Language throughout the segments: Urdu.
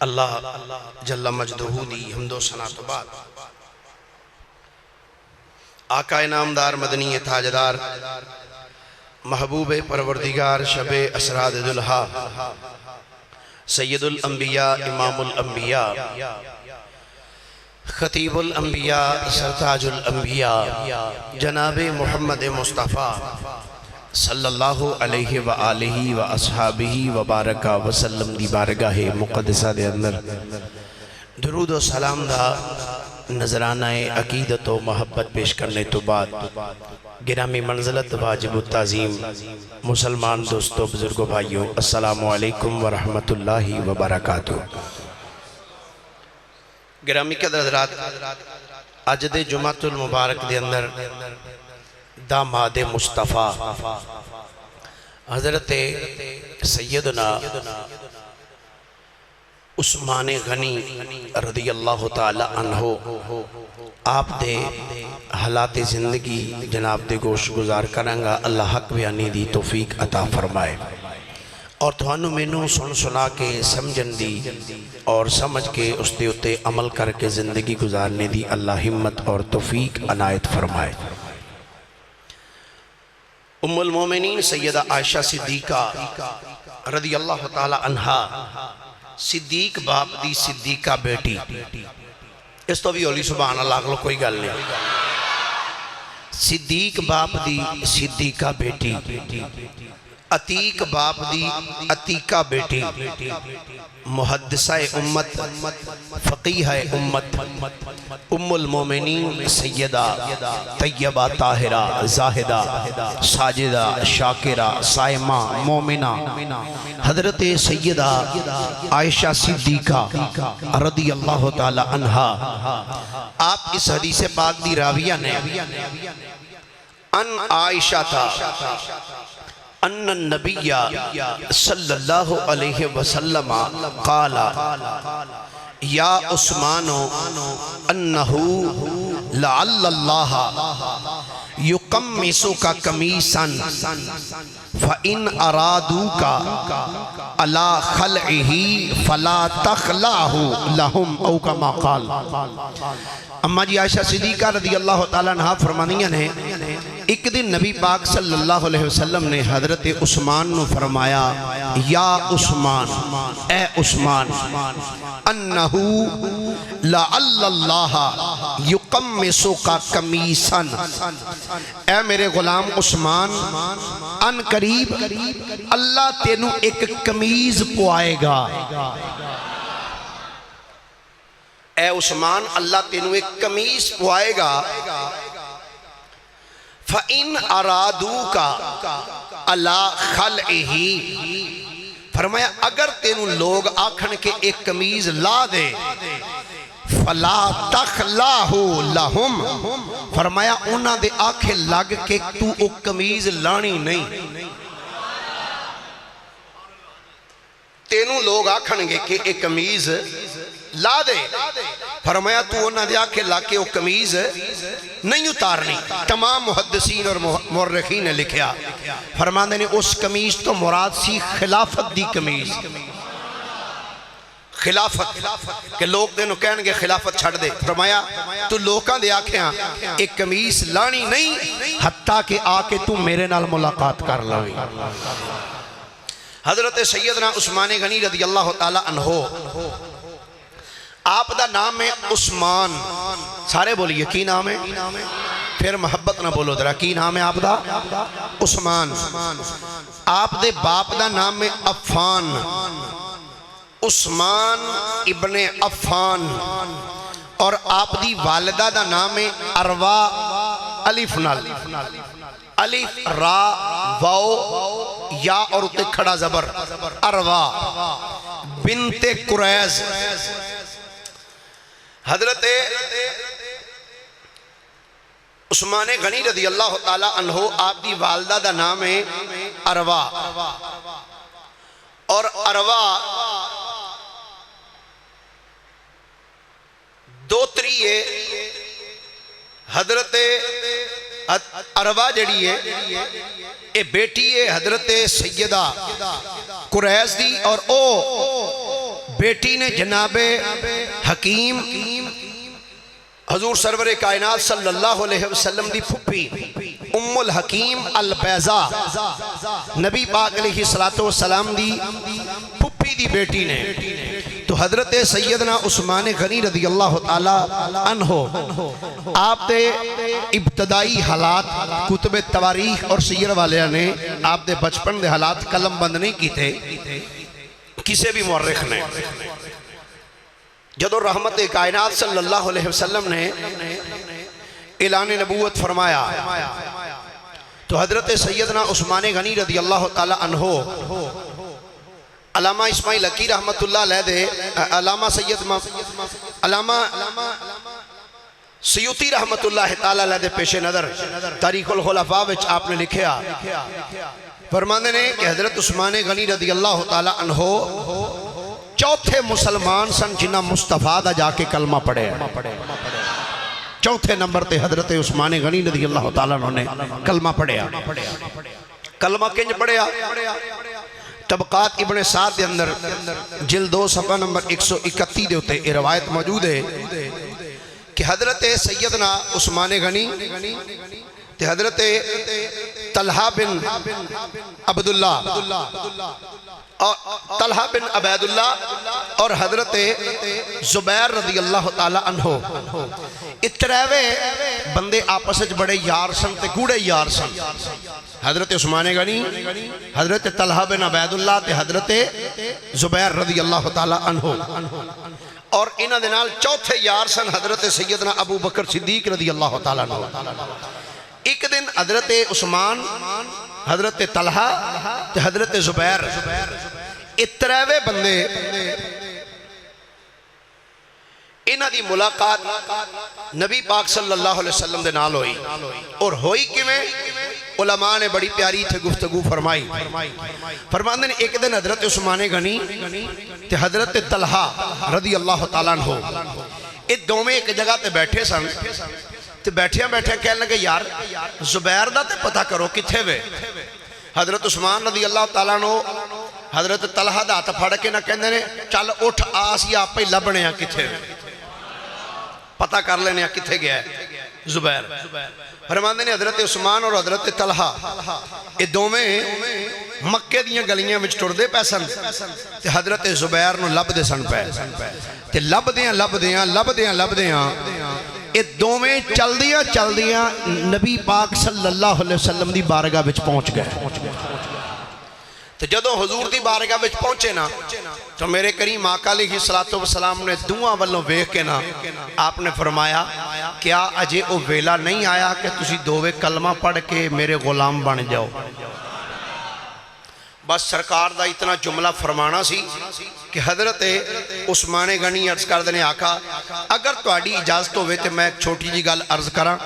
اللہ جل مجدہ دی حمد و ثنا تو بعد آقا نامدار مدنی تاجدار محبوب پروردگار شب اسراد دلہا سید الانبیاء امام الانبیاء خطیب الانبیاء سرتاج الانبیاء جناب محمد مصطفیٰ صلی اللہ علیہ وآلہ واصحابہ وبارکہ وسلم دی بارگاہ مقدسہ دے اندر درود و سلام دا نظرانہ عقیدت و محبت پیش کرنے تو بعد گرامی منزلت واجب التعظیم مسلمان دوستو بزرگو بھائیو السلام علیکم ورحمت اللہ وبرکاتہ۔ گرامی قدر حضرات آج دے جمعۃ المبارک دے اندر داماد مصطفیٰ حضرت سیدنا عثمان غنی رضی اللہ تعالی عنہ آپ دے حالات زندگی جناب دے گوش گزار کرنگا اللہ حق بیانی دی توفیق عطا فرمائے اور توانو مینوں سن سنا کے سمجھن دی اور سمجھ کے اس دے اتے عمل کر کے زندگی گزارنے دی اللہ ہمت اور توفیق عنایت فرمائے۔ ام المومنین سیدہ عائشہ صدیقہ رضی اللہ تعالی عنہا صدیق باپ دی صدیقہ بیٹی اس تو بھی اولی سبحان اللہ اگلو کوئی گل نہیں صدیق باپ دی صدیقہ بیٹی عتیق باپ دی عتیقہ بیٹی محدثہ امت فقیہ امت ام المومنین سیدہ طیبہ طاہرہ زاہدہ ساجدہ شاکرہ صائمہ مومنہ حضرت سیدہ عائشہ صدیقہ رضی اللہ تعالی عنہا آپ اس حدیث پاک دی راویہ نے ان عائشہ تھا ان النبی صلی اللہ علیہ وسلم قال یا عثمان انہو لعل اللہ یقمسک کمیسا فَإِنْ أَرَادُوكَ عَلَى خَلْعِهِ فَلَا تَخْلَعْهُ لَهُمْ او کما قال۔ اما جی عائشہ صدیقہ رضی اللہ تعالیٰ عنہ فرمانیاں نے ایک دن نبی پاک صلی اللہ علیہ وسلم نے حضرت عثمان نے فرمایا یا عثمان اے عثمان انہو لعل اللہ یقمسک کمیسا اے میرے غلام عثمان ان قریب اللہ تینوں ایک کمیز پوائے گا۔ اے عثمان اللہ تینوں ایک کمیز پوائے گا فَإِنْ أَرَادُوكَ عَلَى خَلْعِهِ فرمایا اگر تینوں لوگ آکھن کے ایک کمیز لا دے فَلَا تَخْلَعْهُ لَهُمْ فرمایا انہاں دے آکھے لگ کے تو ایک کمیز لانی نہیں۔ تینوں لوگ آکھن گے کہ ایک کمیز لا دے فرمایا تو انہاں دے آکھے لا کے وہ کمیز نہیں اتارنی۔ تمام محدثین اور مورخین نے لکھیا فرماندے نے اس کمیز تو مراد سی خلافت دی کمیز خلافت کہ لوگ دینوں کہن گے خلافت چھڑ دے فرمایا تو لوکاں دے آکھیاں ایک کمیز لانی نہیں حتیٰ کہ آکے تو میرے نال ملاقات کر لوئی۔ حضرت سیدنا عثمان غنی رضی اللہ تعالی عنہ آپ دا نام ہے عثمان سارے بولیے کی نام ہے پھر محبت نہ بولو درہ کی نام ہے آپ دا عثمان آپ دے باپ دا نام ہے عفان عثمان ابن عفان اور آپ دی والدہ دا نام ہے اروا الف نال الف را واو یا اور اتے کھڑا زبر اروا بنت قریز حضرت عثمان غنی رضی اللہ تعالی عنہ آپ دی والدہ دا نام ہے اروا اور اروا دو تری ہے حضرت اروا جڑی ہے اے بیٹی ہے حضرت سیدہ قریز دی اور او بیٹی نے جناب حکیم حضور سرور کائنات صلی اللہ علیہ وسلم دی پھپھی ام الحکیم البیضا نبی پاک علیہ السلام دی پھپھی دی بیٹی نے تو حضرت سیدنا عثمان غنی رضی اللہ تعالی عنہ آپ دے ابتدائی حالات کتب تواریخ اور سیر والے نے آپ دے بچپن دے حالات قلم بند نہیں کی تھے کسے بھی مورخ نے جدو رحمت کائنات صلی اللہ علیہ وسلم نے اعلان نبوت فرمایا تو حضرت سیدنا عثمان غنی رضی اللہ تعالی عنہ علامہ اسماعیل حقی رحمت اللہ علیہ دے علامہ سیوطی رحمت اللہ تعالی علیہ دے پیش نظر تاریخ الخلفاء وچ آپ نے لکھیا فرماندے نے کہ حضرت عثمان غنی رضی اللہ تعالی عنہ چوتھے مسلمان سن جنہ مصطفیٰ دا جا کے کلمہ پڑھے چوتھے نمبر تے حضرت عثمان غنی رضی اللہ تعالیٰ عنہ نے کلمہ پڑھیا کلمہ کنج پڑھیا طبقات ابن سعد دے اندر جلد 2 صفحہ نمبر 131 دے ہوتے یہ روایت موجود ہے کہ حضرت سیدنا عثمان غنی تے حضرت طلحہ بن عبداللہ طلحہ بن عبیداللہ اور حضرت زبیر رضی اللہ تعالی عنہ اتریوے بندے آپس بڑے یار سن تے گوڑے یار سن حضرت عثمان غنی حضرت طلحہ بن عبیداللہ تے حضرت زبیر رضی اللہ تعالی عنہ اور انہاں دے نال چوتھے یار سن حضرت سیدنا ابو بکر صدیق رضی اللہ تعالی عنہ ایک دن حضرت عثمان حضرت طلحہ تے حضرت زبیر اتریوے بندے انہاں دی ملاقات نبی پاک صلی اللہ علیہ وسلم دے نال ہوئی اور ہوئی کیویں علماء نے بڑی پیاری تھے گفتگو فرمائی فرماندے نے ایک دن حضرت عثمان غنی تے حضرت طلحہ رضی اللہ تعالیٰ عنہ ایک دومیں ایک جگہ تے بیٹھے سن تے بیٹھیاں کہنے لگے یار زبیر دا تے پتہ کرو کتھے وے حضرت عثمان رضی اللہ تعالیٰ عنہ حضرت طلحہ دا ہاتھ پھڑ کے نہ کہندے نے چل اٹھ آسی آپ ہی لبنے ہیں کتھے وے پتہ کر لینے ہیں کتھے گیا ہے زبیر فرماندے نے حضرت عثمان اور حضرت طلحہ یہ دومیں مکے دیاں گلیاں وچ ٹردے پے سن تے حضرت زبیر نو لب دے سن پے تے لب دیاں یہ دومیں چل دیاں نبی پاک صلی اللہ علیہ وسلم دی بارگاہ وچ پہنچ گئے تو جدوں حضور دی بارگاہ وچ پہنچے نا تو میرے کریم آقا علیہ السلام نے دعا والوں ویکھ کے نا آپ نے فرمایا کیا اجے او ویلا نہیں آیا کہ تسی دووے کلمہ پڑھ کے میرے غلام بن جاؤ بس سرکار دا اتنا جملہ فرمانا سی کہ حضرت عثمان غنی عرض کر دینے آقا اگر تو آڈی اجازت ہوئے تو میں ایک چھوٹی جی گل عرض کرا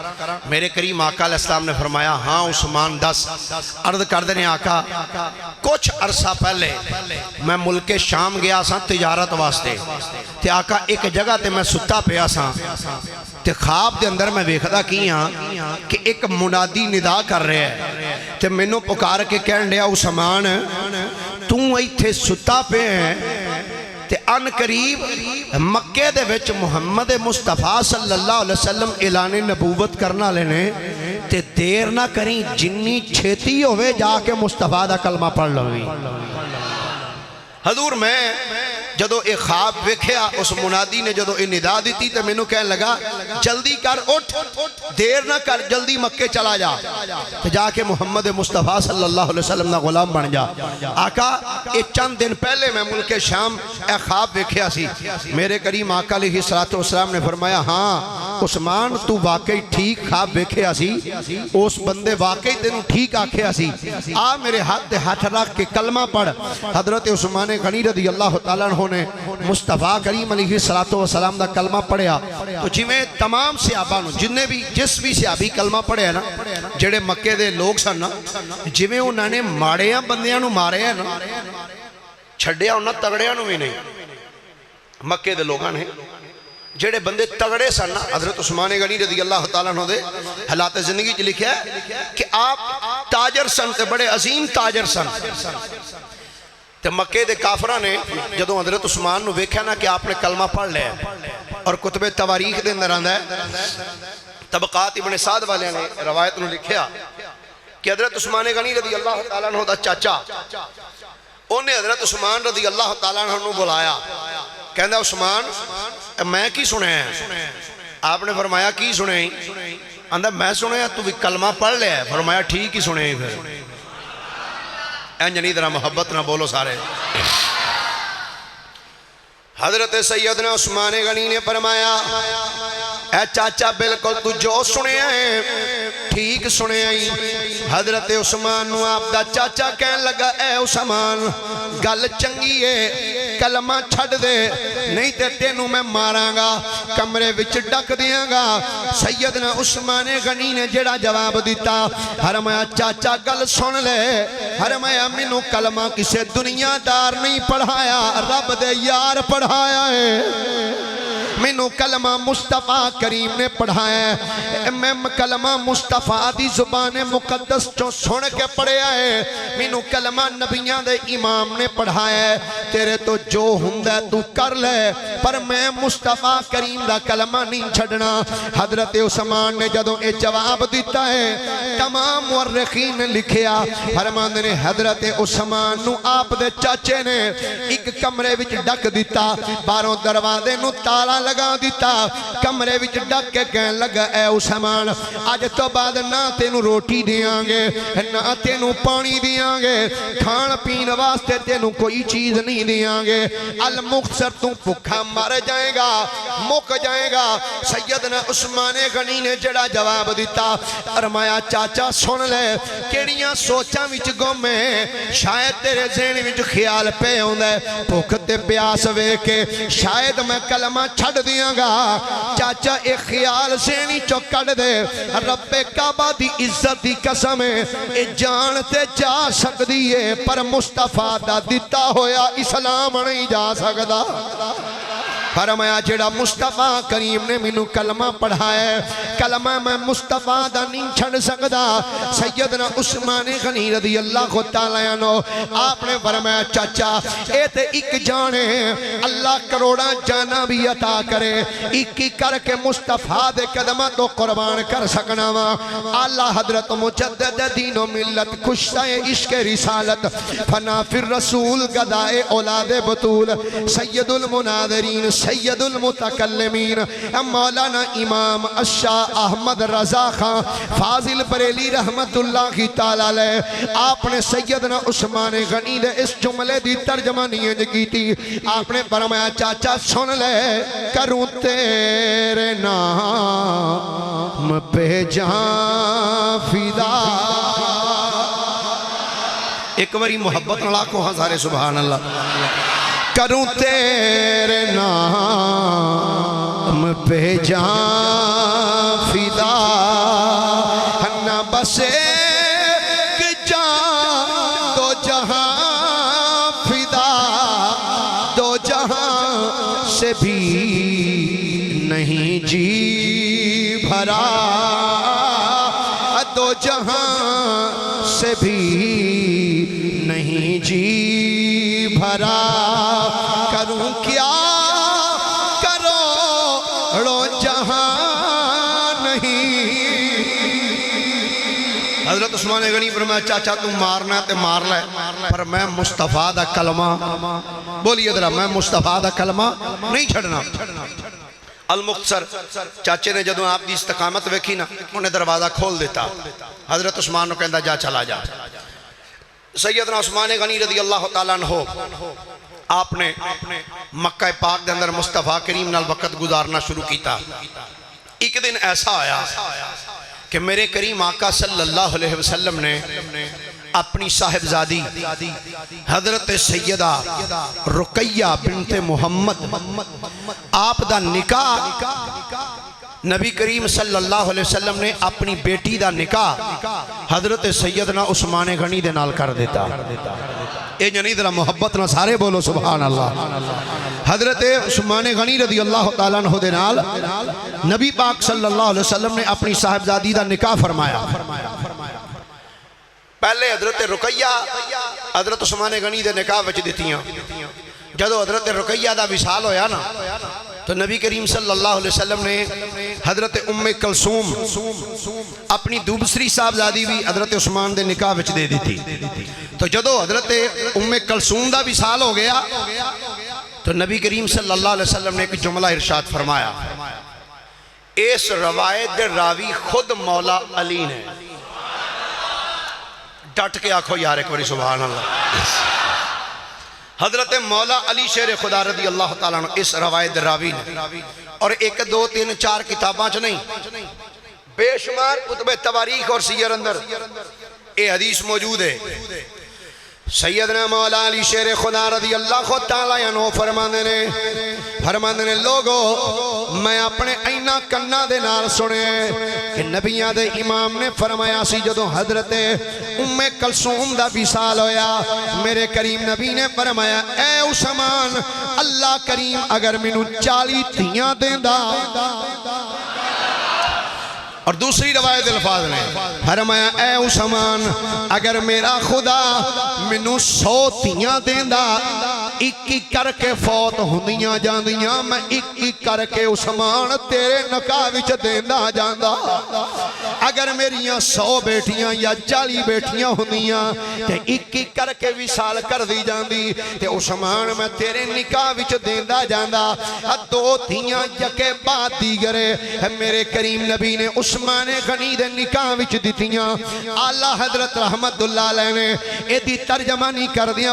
میرے کریم آقا علیہ السلام نے فرمایا ہاں عثمان دس عرض کر دینے آقا کچھ عرصہ پہلے میں ملک شام گیا سا تجارت واسطے تے آقا ایک جگہ تے میں ستا پیا سا تے خواب دے اندر میں ویکھدا کیاں کہ ایک منادی ندا کر رہے ہیں تے مینوں پکار کے کہن لیا عثمان تو ایتھے ستا پہ ہیں تے ان قریب مکے دے وچ محمد مصطفیٰ صلی اللہ علیہ وسلم اعلان نبوت کرنا لینے تے دیر نہ کریں جنی چھیتی ہوئے جا کے مصطفیٰ دا کلمہ پڑھ لوگی حضور میں جدو ایک خواب ویکھیا اس منادی نے جدو ایک ندا دیتی تو میں نے کہنے لگا جلدی کر اٹھ دیر نہ کر جلدی مکے چلا جا تو جا کے محمد مصطفیٰ صلی اللہ علیہ وسلم نا غلام بن جا آقا ایک چند دن پہلے میں ملک شام ایک خواب ویکھیا سی میرے کریم آقا علیہ السلام نے فرمایا ہاں عثمان تو واقعی ٹھیک خواب ویکھیا سی اس بندے واقعی تینوں ٹھیک آکھیا سی آ میرے ہاتھ رکھ کے کلمہ پڑھ حضرت عثمان غنی رضی اللہ تعالیٰ عنہ نے مصطفیٰ کریم علیہ السلام دا کلمہ پڑھیا تو جویں تمام صحابہ جنہیں بھی جس بھی صحابی کلمہ پڑھیا نا جڑے مکے دے لوگ سن نا جویں انہوں نے ماڑیاں بندیاں نو مارے ہیں نا چھڑیا انہوں تگڑیاں نو بھی نہیں مکے دے لوگاں نے جڑے بندے تگڑے سن نا حضرت عثمان غنی رضی اللہ تعالیٰ عنہ دے حالات زندگی چ لکھیا ہے کہ آپ تاجر سن تے بڑے عظیم تاجر سن تے مکے دے کافراں نے جدوں حضرت عثمان نو ویکھیا نا کہ آپ نے کلمہ پڑھ لیا اور کتب تواریخ دے اندر آندا ہے طبقات ابن سعد والے نے روایت نو لکھیا کہ حضرت عثمان غنی رضی اللہ تعالیٰ عنہ دا چاچا انہیں حضرت عثمان رضی اللہ تعالیٰ عنہ نو بلایا کہندا عثمان میں کی سنے ہیں؟ آپ نے فرمایا کی سنے ہیں؟ آندا میں سنے ہیں تو بھی کلمہ پڑھ لیا ہے؟ فرمایا ٹھیک ہی سنے ہیں پھر جنی طرح محبت نہ بولو سارے حضرت سیدنا عثمان غنی نے فرمایا اے چاچا بالکل تو جو سنے ہیں ٹھیک سنے ہیں حضرت عثمان نو آپ دا چاچا کہن لگا اے عثمان گل چنگی ہے کلمہ چھڑ دے نہیں تے تینوں میں ماراں گا کمرے وچ ڈک دیاں گا سیدنا عثمان غنی نے جڑا جواب دیتا فرمایا چاچا گل سن لے فرمایا مینوں کلمہ کسے دنیا دار نہیں پڑھایا رب دے یار پڑھایا ہے مینوں کلمہ مصطفیٰ کریم نے پڑھایا ہے میں کلمہ مصطفیٰ دی زبان مقدس چوں سن کے پڑھیا ہے مینوں کلمہ نبیاں دے امام نے پڑھایا ہے تیرے تو جو ہوندا تو کر لے پر میں مصطفیٰ کریم دا کلمہ نہیں چھڑنا حضرت عثمان نے جدوں اے جواب دیتا ہے تمام مورخین نے لکھیا فرماندے نے حضرت عثمان نو آپ دے چاچے نے ایک کمرے وچ ڈک دیتا باہروں دروازے نو تالا لگا دیتا کمرے وچ ڈک کے کہن لگا اے عثمان اج تو بعد نہ تینوں روٹی دیاں گے نہ تینوں پانی دیاں گے کھان پین واسطے تینوں کوئی چیز نہیں دیاں گے المختصر تو بھوکا مر جائے گا مک جائے گا سیدنا عثمان غنی نے جڑا جواب دیتا فرمایا چاچا سن لے کیڑیاں سوچاں وچ گم ہے شاید تیرے ذہن وچ خیال پہ ہوندا ہے بھوک تے پیاس ویکھ کے شاید میں کلمہ چھڑ دیاں گا چاچا ایک خیال سینی چو کڑ دے رب کعبہ دی عزت دی قسم ہے اے جانتے جا سکتی ہے پر مصطفیٰ دا دیتا ہویا اسلام نہیں جا سکتا فرمایا جڑا مصطفیٰ کریم نے مینوں کلمہ پڑھایا ہے کلمہ میں مصطفیٰ دا نہیں چھڑ سکتا سیدنا عثمان غنی رضی اللہ تعالیٰ عنہ آپ نے فرمایا چاچا اے تے ایک جانے اللہ کروڑا جانا بھی عطا کرے ایک ہی کر کے مصطفیٰ دے قدمہ تو قربان کر سکنا وا اللہ حضرت مجدد دین و ملت کشتہ عشق رسالت فنا فر رسول گدائے اولاد بطول سید المناظرین سید المتکلمین مولانا امام الشاہ احمد رضا خان فاضل بریلی رحمت اللہ تعالیٰ علیہ آپ نے سیدنا عثمان غنی دے اس جملے دی ترجمہ نہیں کی تھی آپ نے فرمایا چاچا سن لے کروں تیرے نام پہ جان فدا ایک باری محبت نلا کو ہزارے سبحان اللہ کروں تیرے نام پہ جان فدا نہ بس ایک جان دو جہاں فدا دو جہاں سے بھی نہیں جی بھرا دو جہاں سے بھی نہیں جی بھرا کروں کیا کرو جہاں نہیں حضرت عثمان غنی فرمایا چاچا تم مارنا تے مار لے پر میں مصطفیٰ دا کلمہ بولیے ذرا میں مصطفیٰ دا کلمہ نہیں چھڑنا المختصر چاچے نے جدوں آپ دی استقامت ویکھی نا انہیں دروازہ کھول دیتا حضرت عثمان نے کہندا جا چلا جا سیدنا عثمان غنی رضی اللہ تعالیٰ عنہ آپ نے مکہ پاک دے اندر مصطفیٰ کریم نال وقت گزارنا شروع کیتا ایک دن ایسا آیا کہ میرے کریم آقا صلی اللہ علیہ وسلم نے اپنی صاحبزادی حضرت سیدہ رقیہ بنت محمد آپ دا نکاح نبی کریم صلی اللہ علیہ وسلم نے اپنی بیٹی دا نکاح حضرت سیدنا عثمان غنی دے نال کر دیتا اے جنی درہ محبت نہ سارے بولو سبحان اللہ حضرت عثمان غنی رضی اللہ تعالیٰ عنہ دے نال نبی پاک صلی اللہ علیہ وسلم نے اپنی صاحبزادی دا نکاح فرمایا پہلے حضرت رقیہ حضرت عثمان غنی دے نکاح وچ دتیاں جدو حضرت رقیہ دا وصال ہویا نا تو نبی کریم صلی اللہ علیہ وسلم نے حضرت ام کلثوم اپنی دوسری صاحبزادی بھی حضرت عثمان دے نکاح وچ دے دی تھی تو جدو حضرت ام کلثوم دا وصال ہو گیا تو نبی کریم صلی اللہ علیہ وسلم نے ایک جملہ ارشاد فرمایا اس روایت دے راوی خود مولا علی نے ڈٹ کے آنکھو یار ایک باری سبحان اللہ حضرت مولا علی شیر خدا رضی اللہ تعالیٰ عنہ اس روایت راوی نے اور 1 2 3 4 کتاباں چ نہیں بے شمار کتب تواریخ اور سیر اندر اے حدیث موجود ہے سیدنا مولا علی شیر خدا رضی اللہ تعالیٰ عنہ فرماندے نے لوگو میں اپنے اینا کنہ دے نال سنے کہ نبیان دے امام نے فرمایا سی جدو حضرت ام کلثوم دا وصال ہویا میرے کریم نبی نے فرمایا اے عثمان اللہ کریم اگر مینوں 40 دھیاں دیندا اور دوسری روایت الفاظ نے فرمایا اے عثمان اگر میرا خدا منو 100 دھیاں دیندا ایک کر کے فوت ہوندیاں جاندیاں میں ایک کر کے عثمان تیرے نکاح وچ دیندا جاندا اگر میریاں 100 بیٹیاں یا 40 بیٹیاں ہوندیاں تے ایک کر کے وصال کر دی جاندی تے عثمان میں تیرے نکاح وچ دیندا جاندا 2 دھیاں یکے بعد دیگرے میرے کریم نبی نے عثمان غنی دے نکاح وچ دتیاں اعلیٰ حضرت رحمت اللہ علیہ نے اے دی ترجمہ نہیں کر دیا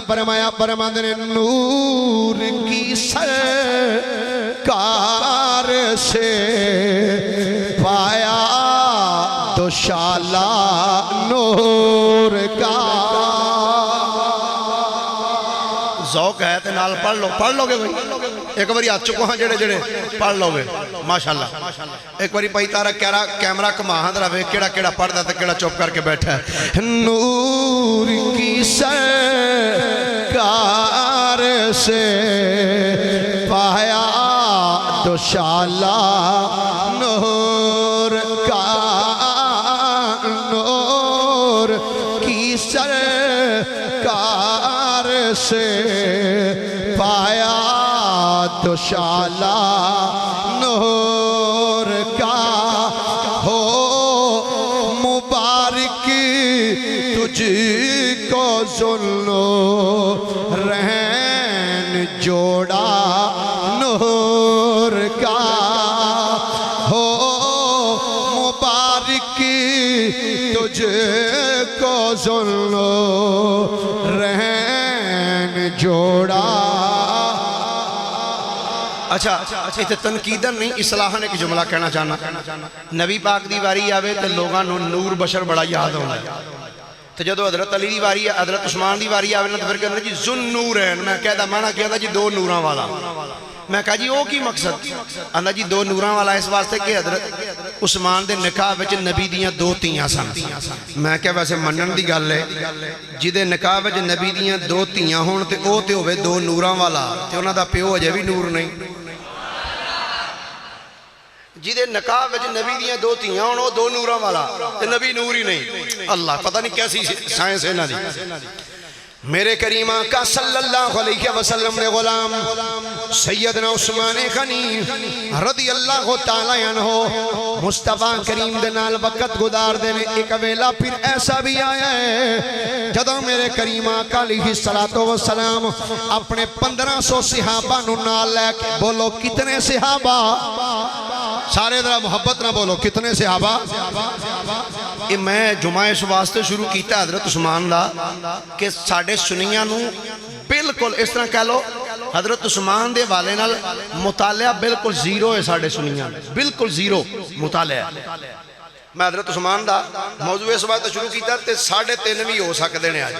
فرماندے نے نور کی سرکار سے پایا تو شالا نور کا ذوق ہے تے نال پڑھ لو گے بھائی ایک باری ہاتھ چکو ہاں جڑے پڑھ لو گے ماشاءاللہ ایک باری پائی تارا کیمرہ کماہاں درہ وے کیڑا پڑھ دا تے کیڑا چوپ کر کے بیٹھا ہے نور کی سرکار سے پایا تو شالا نور کا نور کی سرکار سے پایا تو شالا نور کا ہو مبارک تجھ کو ذلو رہن جوڑا نور کا ہو مبارک تجھ کو ذلو رہن جوڑا اچھا اتنے تنقیدن نہیں اصلاحاً ایک جملہ کہنا چاہنا نبی پاک دی واری آوے تو لوگاں نور بشر بڑا یاد ہونا تو جدو حضرت علی دی واری حضرت عثمان دی واری آوے تو پھر کہنا جی ذن نورین میں کہتا مانا کہتا جی 2 نوراں والا میں کہا جی او کی مقصد اندھا جی 2 نوراں والا اس واسطے کہ حضرت عثمان دے نکاح وچ نبی دیاں 2 تیاں سن میں کہا ویسے منن دی گل ہے جی دے نکاح وچ نبی دیاں 2 تیاں ہون تے او تے ہوئے 2 نوراں والا تے انہاں دا پیو اجے بھی نور نہیں جی دے نکاح وچ نبی دیاں 2 تیاں ہون او 2 نوراں والا تے نبی نور ہی نہیں اللہ پتہ نہیں کیسی سائنس ہے نا دی میرے کریم آقا صلی اللہ علیہ وسلم نے غلام سیدنا عثمان غنی رضی اللہ تعالیٰ عنہ مصطفیٰ کریم دے نال وقت گزار دینے ایک ویلا پھر ایسا بھی آیا ہے جدو میرے کریم آقا علیہ السلام اپنے 1500 صحابہ نو نال لے کے بولو کتنے صحابہ سارے ذرا محبت نہ بولو کتنے صحابہ یہ میں جمعہ اس واسطے شروع کیتا حضرت عثمان دا کہ ساڑھے سنیاں نو بالکل اس طرح کہہ لو حضرت عثمان دے والے نال مطالعہ بالکل زیرو ہے ساڑھے سنیاں بالکل زیرو مطالعہ میں حضرت عثمان دا موضوع اس واسطے شروع کیتا تے 3.5 بھی ہو سکتے نے آج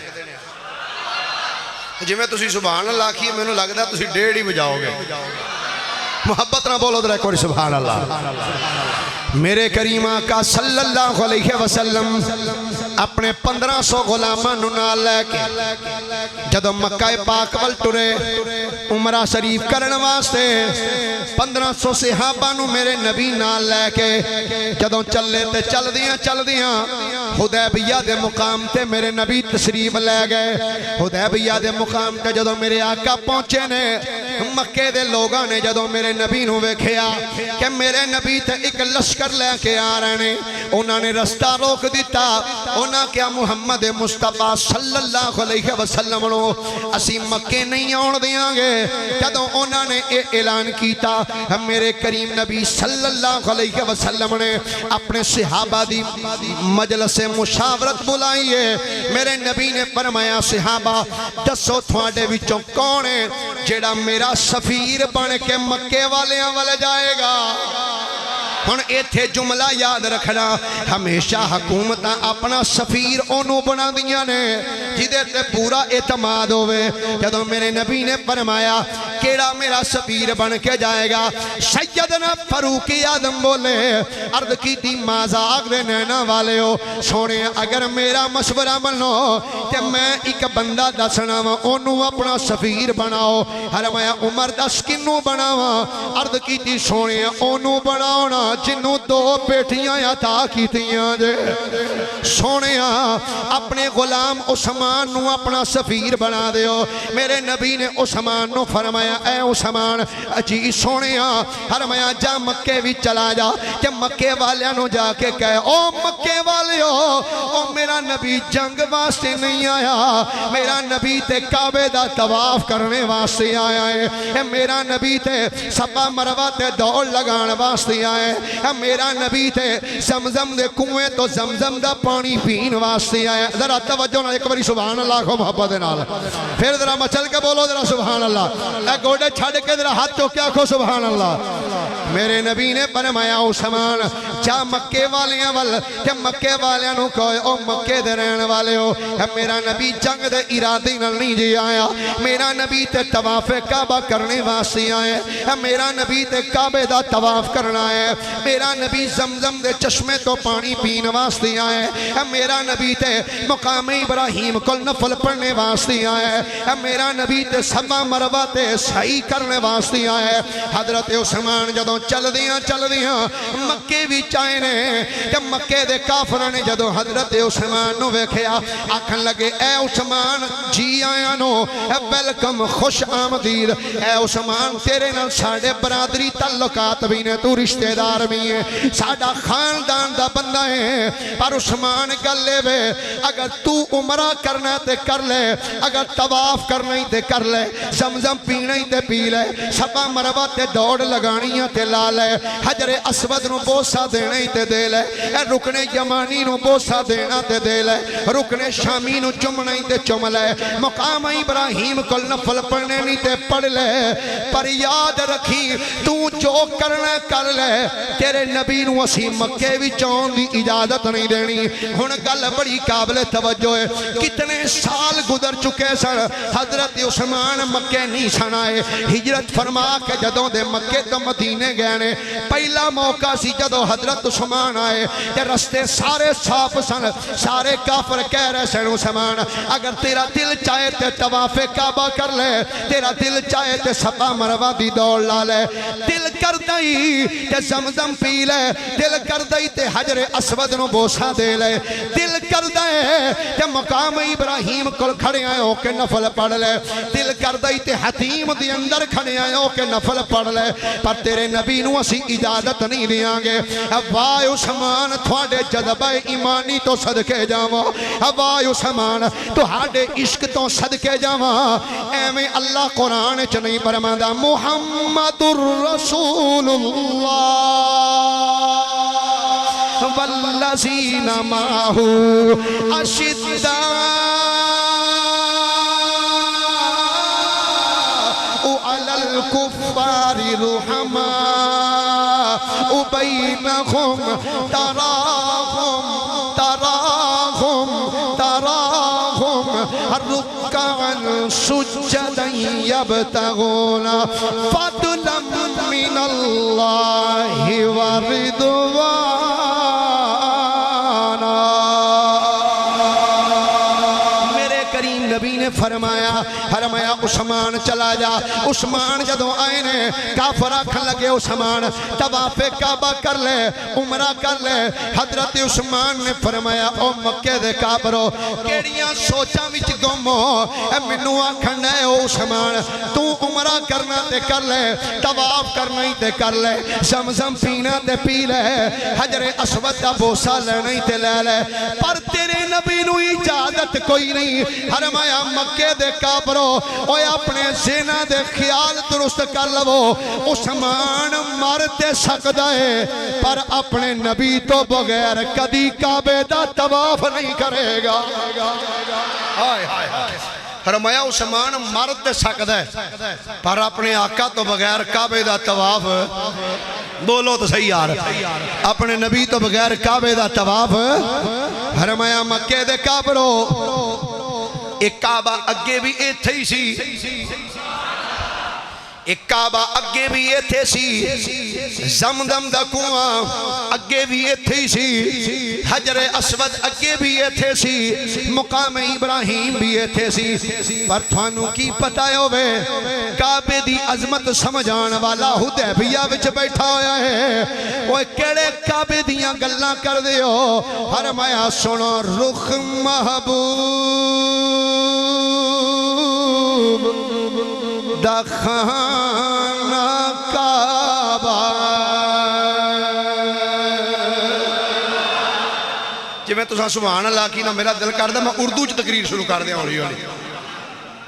جی میں تسی سبحان اللہ کیے میں نے لگتا تسی 1.5 ہی بجاؤ گے محبت نہ بولو در ایک اور سبحان اللہ میرے کریم آقا صلی اللہ علیہ وسلم اپنے 1500 غلاماں نال لے کے جدو مکہ پاک ول ٹرے عمرہ شریف کرن واسطے 1500 صحابہ نو میرے نبی نال لے کے جدو چلے تے چل دیاں حدیبیہ دے مقام تے میرے نبی تشریف لے گئے حدیبیہ دے مقام تے جدو میرے آقا پہنچے نے مکے دے لوگاں نے جدو میرے نبی نو ویکھیا کہ میرے نبی تے ایک لشکر لے کے آ رہے نے انہاں نے رستہ روک دیتا انہاں کیا محمد مصطفیٰ صلی اللہ علیہ وسلم نو اسی مکے نہیں آن دیاں گے جدو انہاں نے اعلان کیتا میرے کریم نبی صلی اللہ علیہ وسلم نے اپنے صحابہ دی مجلس مشاورت بلائیے میرے نبی نے فرمایا صحابہ دسو تھوڑے وچوں کون ہے جیڑا میرا سفیر بن کے مکے والیاں والے جائے گا ہن ایتھے جملہ یاد رکھنا ہمیشہ حکومت اپنا سفیر انہوں بنا دیاں نے جدے تے پورا اعتماد ہوئے جدو میرے نبی نے فرمایا کیڑا میرا سفیر بن کے جائے گا سیدنا فاروق اعظم بولے عرض کی تھی مازاق دے نینا والے ہو سونے اگر میرا مشورہ منو کہ میں ایک بندہ دسنا انہوں اپنا سفیر بناؤ فرمایا عمر دس کنوں بناوا عرض کی تھی سونے انہوں بناؤنا جنوں 2 بیٹیاں عطا کیتیاں جے سونے اپنے غلام عثمان نو اپنا سفیر بنا دیو میرے نبی نے عثمان نو فرمایا اے عثمان جی سونے فرمایا جا مکے بھی چلا جا کہ مکے والیاں نو جا کے کہے او مکے والیو او میرا نبی جنگ واسطے نہیں آیا میرا نبی تے کعبے دا طواف کرنے واسطے آیا ہے میرا نبی تے صفا مروہ تے دوڑ لگان واسطے آئے میرا نبی تے زمزم دے کنویں تو زمزم دا پانی پین واسطے آئے ذرا توجہ نہ ایک باری سبحان اللہ کو محبت نال پھر ذرا مچل کے بولو ذرا سبحان اللہ اے گوڑے چھڑ کے ذرا ہاتھ تو کیا کھو سبحان اللہ میرے نبی نے فرمایا عثمان جا مکے والیاں ول کہ مکے والیاں نو کوئی او مکے دے رہن والے ہو میرا نبی جنگ دے ارادے نال نہیں جی آیا میرا نبی تے طواف کعبہ کرنے واسطے آئے میرا نبی تے کعبے دا طواف کرنا ہے میرا نبی زمزم دے چشمے تو پانی پین واسطے آئے میرا نبی تے مقام ابراہیم کل نفل پڑھنے واسطے آئے میرا نبی تے صفا مروہ تے سعی کرنے واسطے آئے حضرت عثمان جدوں چل دیاں مکے بھی چائنے کہ مکے دے کافرہ نے جدوں حضرت عثمان نو ویکھیا آکھن لگے اے عثمان جی آیا نو ویلکم خوش آمدید اے عثمان تیرے نال ساڑے برادری تعلقات بھی نے تو رشتہ دار بھی ہے ساڑا خاندان دا بندہ ہے پر عثمان گل لے وے اگر تو عمرہ کرنا تے کر لے اگر طواف کرنا ہی تے کر لے زمزم پینا ہی تے پی لے صفا مروہ تے دوڑ لگانیاں تے لا لے حجر اسود نو بوسا دینا ہی تے دے لے رکن یمانی نو بوسا دینا تے دے لے رکن شامی نو چمنا ہی تے چم لے مقام ابراہیم کل نفل پڑھنے نہیں تے پڑھ لے پر یاد رکھی تو جو کرنا کر لے تیرے نبی نو اسی مکے بھی چون دی اجازت نہیں دینی ہن گل بڑی قابل توجہ ہے کتنے سال گزر چکے سن حضرت عثمان مکے نہیں سن آئے ہجرت فرما کے جدوں دے مکے تو مدینے گئے نے پہلا موقع سی جدوں حضرت عثمان آئے کہ رستے سارے صاف سن سارے کافر کہہ رہے سن عثمان اگر تیرا دل چاہے تے طواف کعبہ کر لے تیرا دل چاہے تے صفا مروہ دی دوڑ لا لے دل کر دئی تے زمزم پی لے دل کر دئی تے حجر اسود نو بوسا دے لے دل کر دے تے مقام ابراہیم کل کھڑے آئے ہو کے نفل پڑھ لے دل کر دئی تے حتیم دی اندر کھڑے آئے ہو کے نفل پڑھ لے پر تیرے نبی نو اسی اجازت نہیں دیاں گے وائے عثمان تھوڑے جذبہ ایمانی تو صدقے جاواں وائے عثمان تو ہاڑے عشق تو صدقے جاواں اے میں اللہ قرآن چ نہیں فرماندا محمد الرسول اللہ والذین معہ اشداء علی الکفار رحماء بینہم تراہم رکعا سجدا یبتغون فضلا من اللہ ورضوانا فرمایا عثمان چلا جا. عثمان جدوں آئے نے کافر آکھن لگے عثمان طواف کعبہ کر لے عمرہ کر لے. حضرت عثمان نے فرمایا او مکے دے کافرو کیڑیاں سوچاں وچ گم ہو. اے مینوں آکھن اے عثمان تو عمرہ کرنا تے کر لے طواف کرنا ہی تے کر لے زمزم پینا تے پی لے حجر اسود دا بوسہ لینا ہی تے لے لے پر تیرے نبی نو اجازت کوئی نہیں. فرمایا مکے دے کافرو اوے اپنے زینا دے خیال درست کر لو. عثمان مر تے سکدا ہے پر اپنے نبی تو بغیر کدی کعبے دا طواف نہیں کرے گا. ہائے ہائے ہائے. فرمایا عثمان مر تے سکدا ہے پر اپنے آقا تو بغیر کعبے دا طواف بولو تو صحیح یار اپنے نبی تو بغیر کعبے دا طواف. فرمایا مکے دے کافرو ایک کعبہ اگے بھی ایتھے ہی سی ایک کعبہ اگے بھی ایتھے سی زمزم دا کنواں اگے بھی ایتھے ہی سی حجر اسود اگے بھی ایتھے سی مقام ابراہیم بھی ایتھے سی. پر تھانوں کی پتہ ہوئے کعبے دی عظمت سمجھان والا حدیبیہ وچ بیٹھا ہویا ہے وہ کیڑے کعبے دیاں گلاں کر دیو. فرمایا سنو رخ محبوب دا خانہ کعبہ. جی میں تساں سبحان اللہ کی نا میرا دل کر دا میں اردو چ تقریر شروع کر دیا ہولی ہولی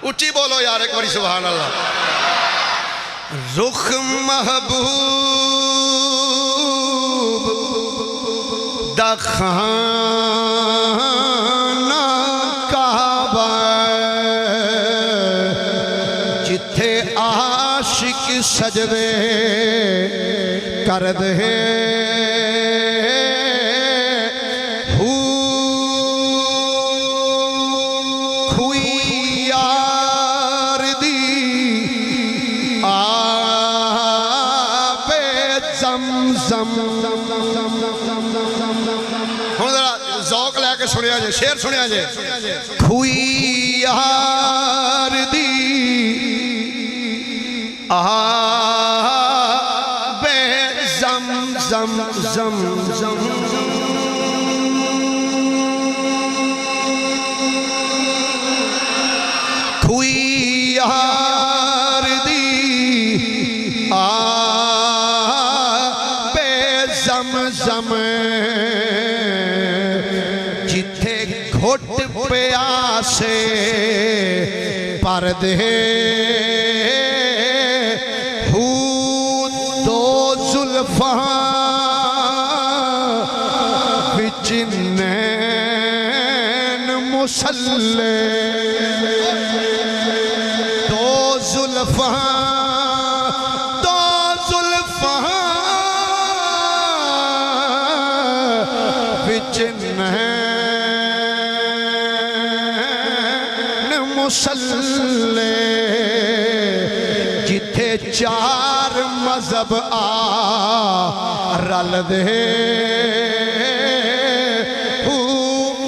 اچھی بولو یار ایک باری سبحان اللہ. رخ محبوب دا خانہ کعبہ جتھے عاشق سجدے کر دے کھوئی یار دی آب زمزم. ہوں ذرا ذوق لے کے سنیا جے شعر سنیا جے. کھوئی یار دی آب زمزم زمزم کھوئی یار دی آب زمزم جتھے گھٹ پیاسے پردے وچ نین مسلے دو زلفاں وچ نین مسلے جتھے چار مذہب رل دے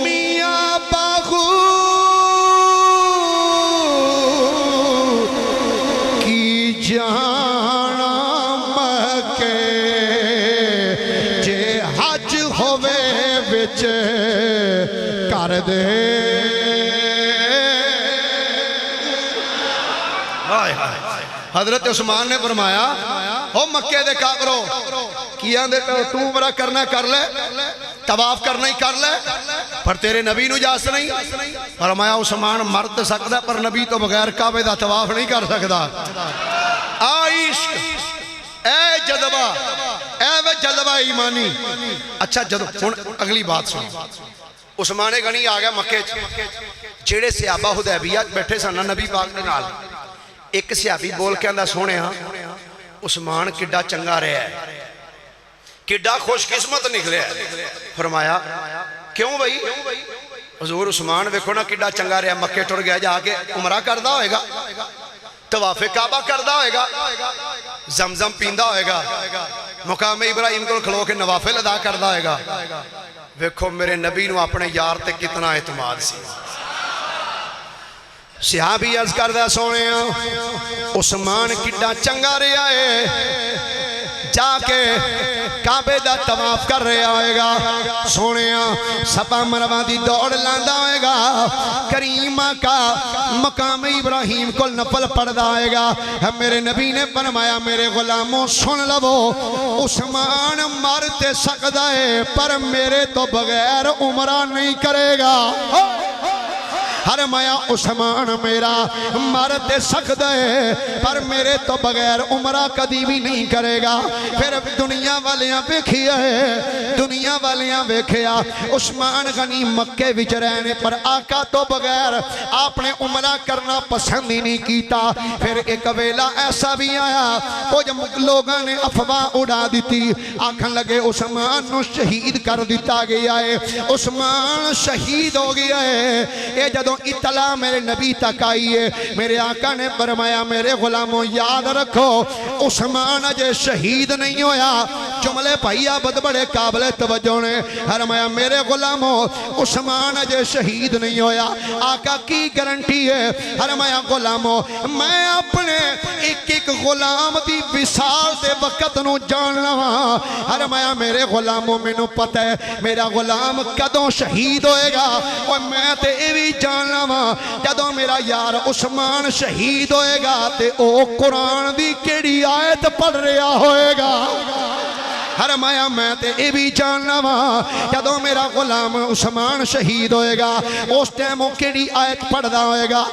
میاں باغو کی جانا مکے جے حج ہوئے وچ کر دے. حضرت عثمان نے فرمایا او مکے دے کافرو کیا دے تو عمرہ کرنا کر لے طواف کرنا ہی کر لے پر تیرے نبی نو اجازت نہیں. فرمایا عثمان مرد سکتا پر نبی تو بغیر کعبے دا طواف نہیں کر سکتا. عشق اے جذبہ اے وہ جذبہ ایمانی. اچھا اگلی بات سن. عثمان غنی آ گیا مکے جیڑے صحابہ حدیبیہ بیٹھے سن نبی پاک دے نال ایک صحابی بول کے اندھا سونے ہاں عثمان کڈا چنگا رہا ہے کڈا خوش قسمت نکلے ہے. فرمایا کیوں بھائی حضور عثمان ویکھو نا کڈا چنگا رہا مکے ٹر گیا جا کے عمرہ کردہ ہوئے گا طواف کعبہ کردہ ہوئے گا زمزم پیندہ ہوئے گا مقام ابراہیم کو کھلو کے نوافل ادا کردہ ہوئے گا. ویکھو میرے نبی نو اپنے یار تے کتنا اعتماد سی. صحابی عرض کردہ سونے عثمان کڈا چنگا رہا ہے جا کے کعبے دا طواف کر رہا ہوئے گا سونے صفا مروہ دی دوڑ لاندا ہوئے گا کریمہ کا مقام ابراہیم کو نفل پڑھدا ہوئے گا میرے نبی نے فرمایا میرے غلاموں سن لو عثمان مرتے سکتا ہے پر میرے تو بغیر عمرہ نہیں کرے گا فرمایا عثمان میرا مرد سخت ہے پر میرے تو بغیر عمرہ کدی بھی نہیں کرے گا پھر دنیا والیاں بیکھیا ہے دنیا والیاں بیکھیا عثمان غنی مکے وچ رہنے پر آقا تو بغیر آپ نے عمرہ کرنا پسند ہی نہیں کیتا پھر ایک ویلا ایسا بھی آیا وہ جب لوگاں نے افواہ اڑا دیتی آکھن لگے عثمان نو شہید کر دیتا گیا ہے عثمان شہید ہو گیا ہے یہ جدو اطلاع میرے نبی تک آئی ہے میرے آقا نے فرمایا میرے غلاموں یاد رکھو عثمان اجے شہید نہیں ہویا جملے بھائیا بد بڑے قابل توجہ نے فرمایا میرے غلاموں عثمان اجے شہید نہیں ہویا آقا کی گارنٹی ہے فرمایا غلاموں میں اپنے ایک ایک غلام دی وصال دے وقت نو جان لواں فرمایا میرے غلاموں میں نو پتہ ہے میرا غلام کدوں شہید ہوئے گا اور میں تے ایوی جان جدو میرا یار عثمان شہید ہوئے گا تے او قرآن دی کیڑی آیت پڑھ رہا ہوئے گا فرمایا میں تے اے بھی جاننا وا جدو میرا غلام عثمان شہید ہوئے گا اس ٹائم کیڑی آیت پڑھدا ہوئے گا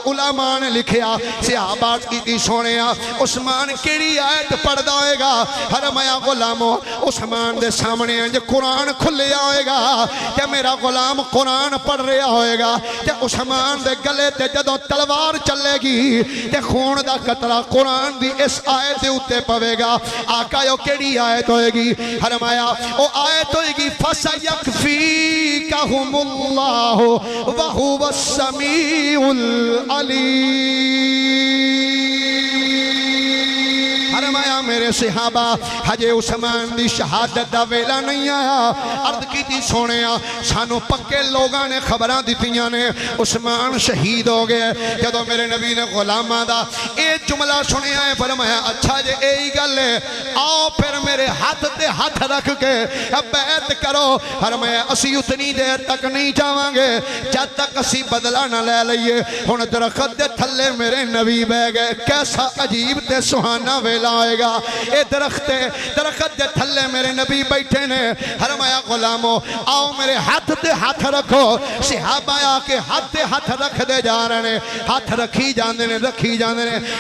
علماء نے لکھیا صحابہ کی سونیا عثمان کیڑی آیت پڑھدا ہوئے گا فرمایا غلامو عثمان دے سامنے انج قرآن کھلیا ہوئے گا کہ میرا غلام قرآن پڑھ رہا ہوئے گا کہ عثمان دے گلے تے جدو تلوار چلے گی تے خون دا قطرہ قرآن دی اس آیت دے اتے پوے گا آقا یو کیڑی آیت ہوئے گی فرمایا او آیت ہوئے گی فَسَيَكْفِيكَهُمُ اللَّهُ وَهُوَ السَّمِيعُ الْعَلِيمُ فرمایا میرے صحابہ حجے عثمان دی شہادت دا ویلا نہیں آیا عرض کی تھی سونیا سانو پکے لوگاں نے خبران دیتیاں نے عثمان شہید ہو گئے جدو میرے نبی نے غلامہ دا ایک جملہ سنیا ہے فرمایا اچھا جے اے گل ہے آؤ پھر میرے ہاتھ تے ہاتھ رکھ کے بیعت کرو فرمایا اسی اتنی دیر تک نہیں جاواں گے جب تک اسی بدلہ نہ لے لئیے ہن درخت دے تھلے میرے نبی بہ گئے کیسا عجیب تے سہانا ویلا آئے گا اے درخت دے تھلے میرے نبی بیٹھے نے فرمایا غلامو آؤ میرے ہاتھ تے ہاتھ رکھو صحابہ آ کے ہاتھ تے ہاتھ رکھ دے جا رہے نے ہاتھ رکھی جاندے نے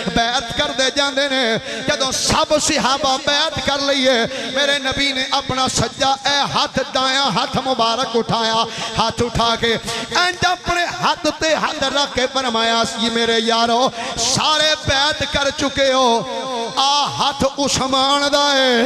بیعت کر دے جاندے نے جدو سب صحابہ بیعت کر لئیے میرے نبی نے اپنا سجا اے ہاتھ دایاں ہاتھ مبارک اٹھایا ہاتھ اٹھا کے انج اپنے ہاتھ تے ہاتھ رکھ کے فرمایا یہ میرے یارو سارے بیعت کر چکے ہو ہاتھ عثمان دا ہے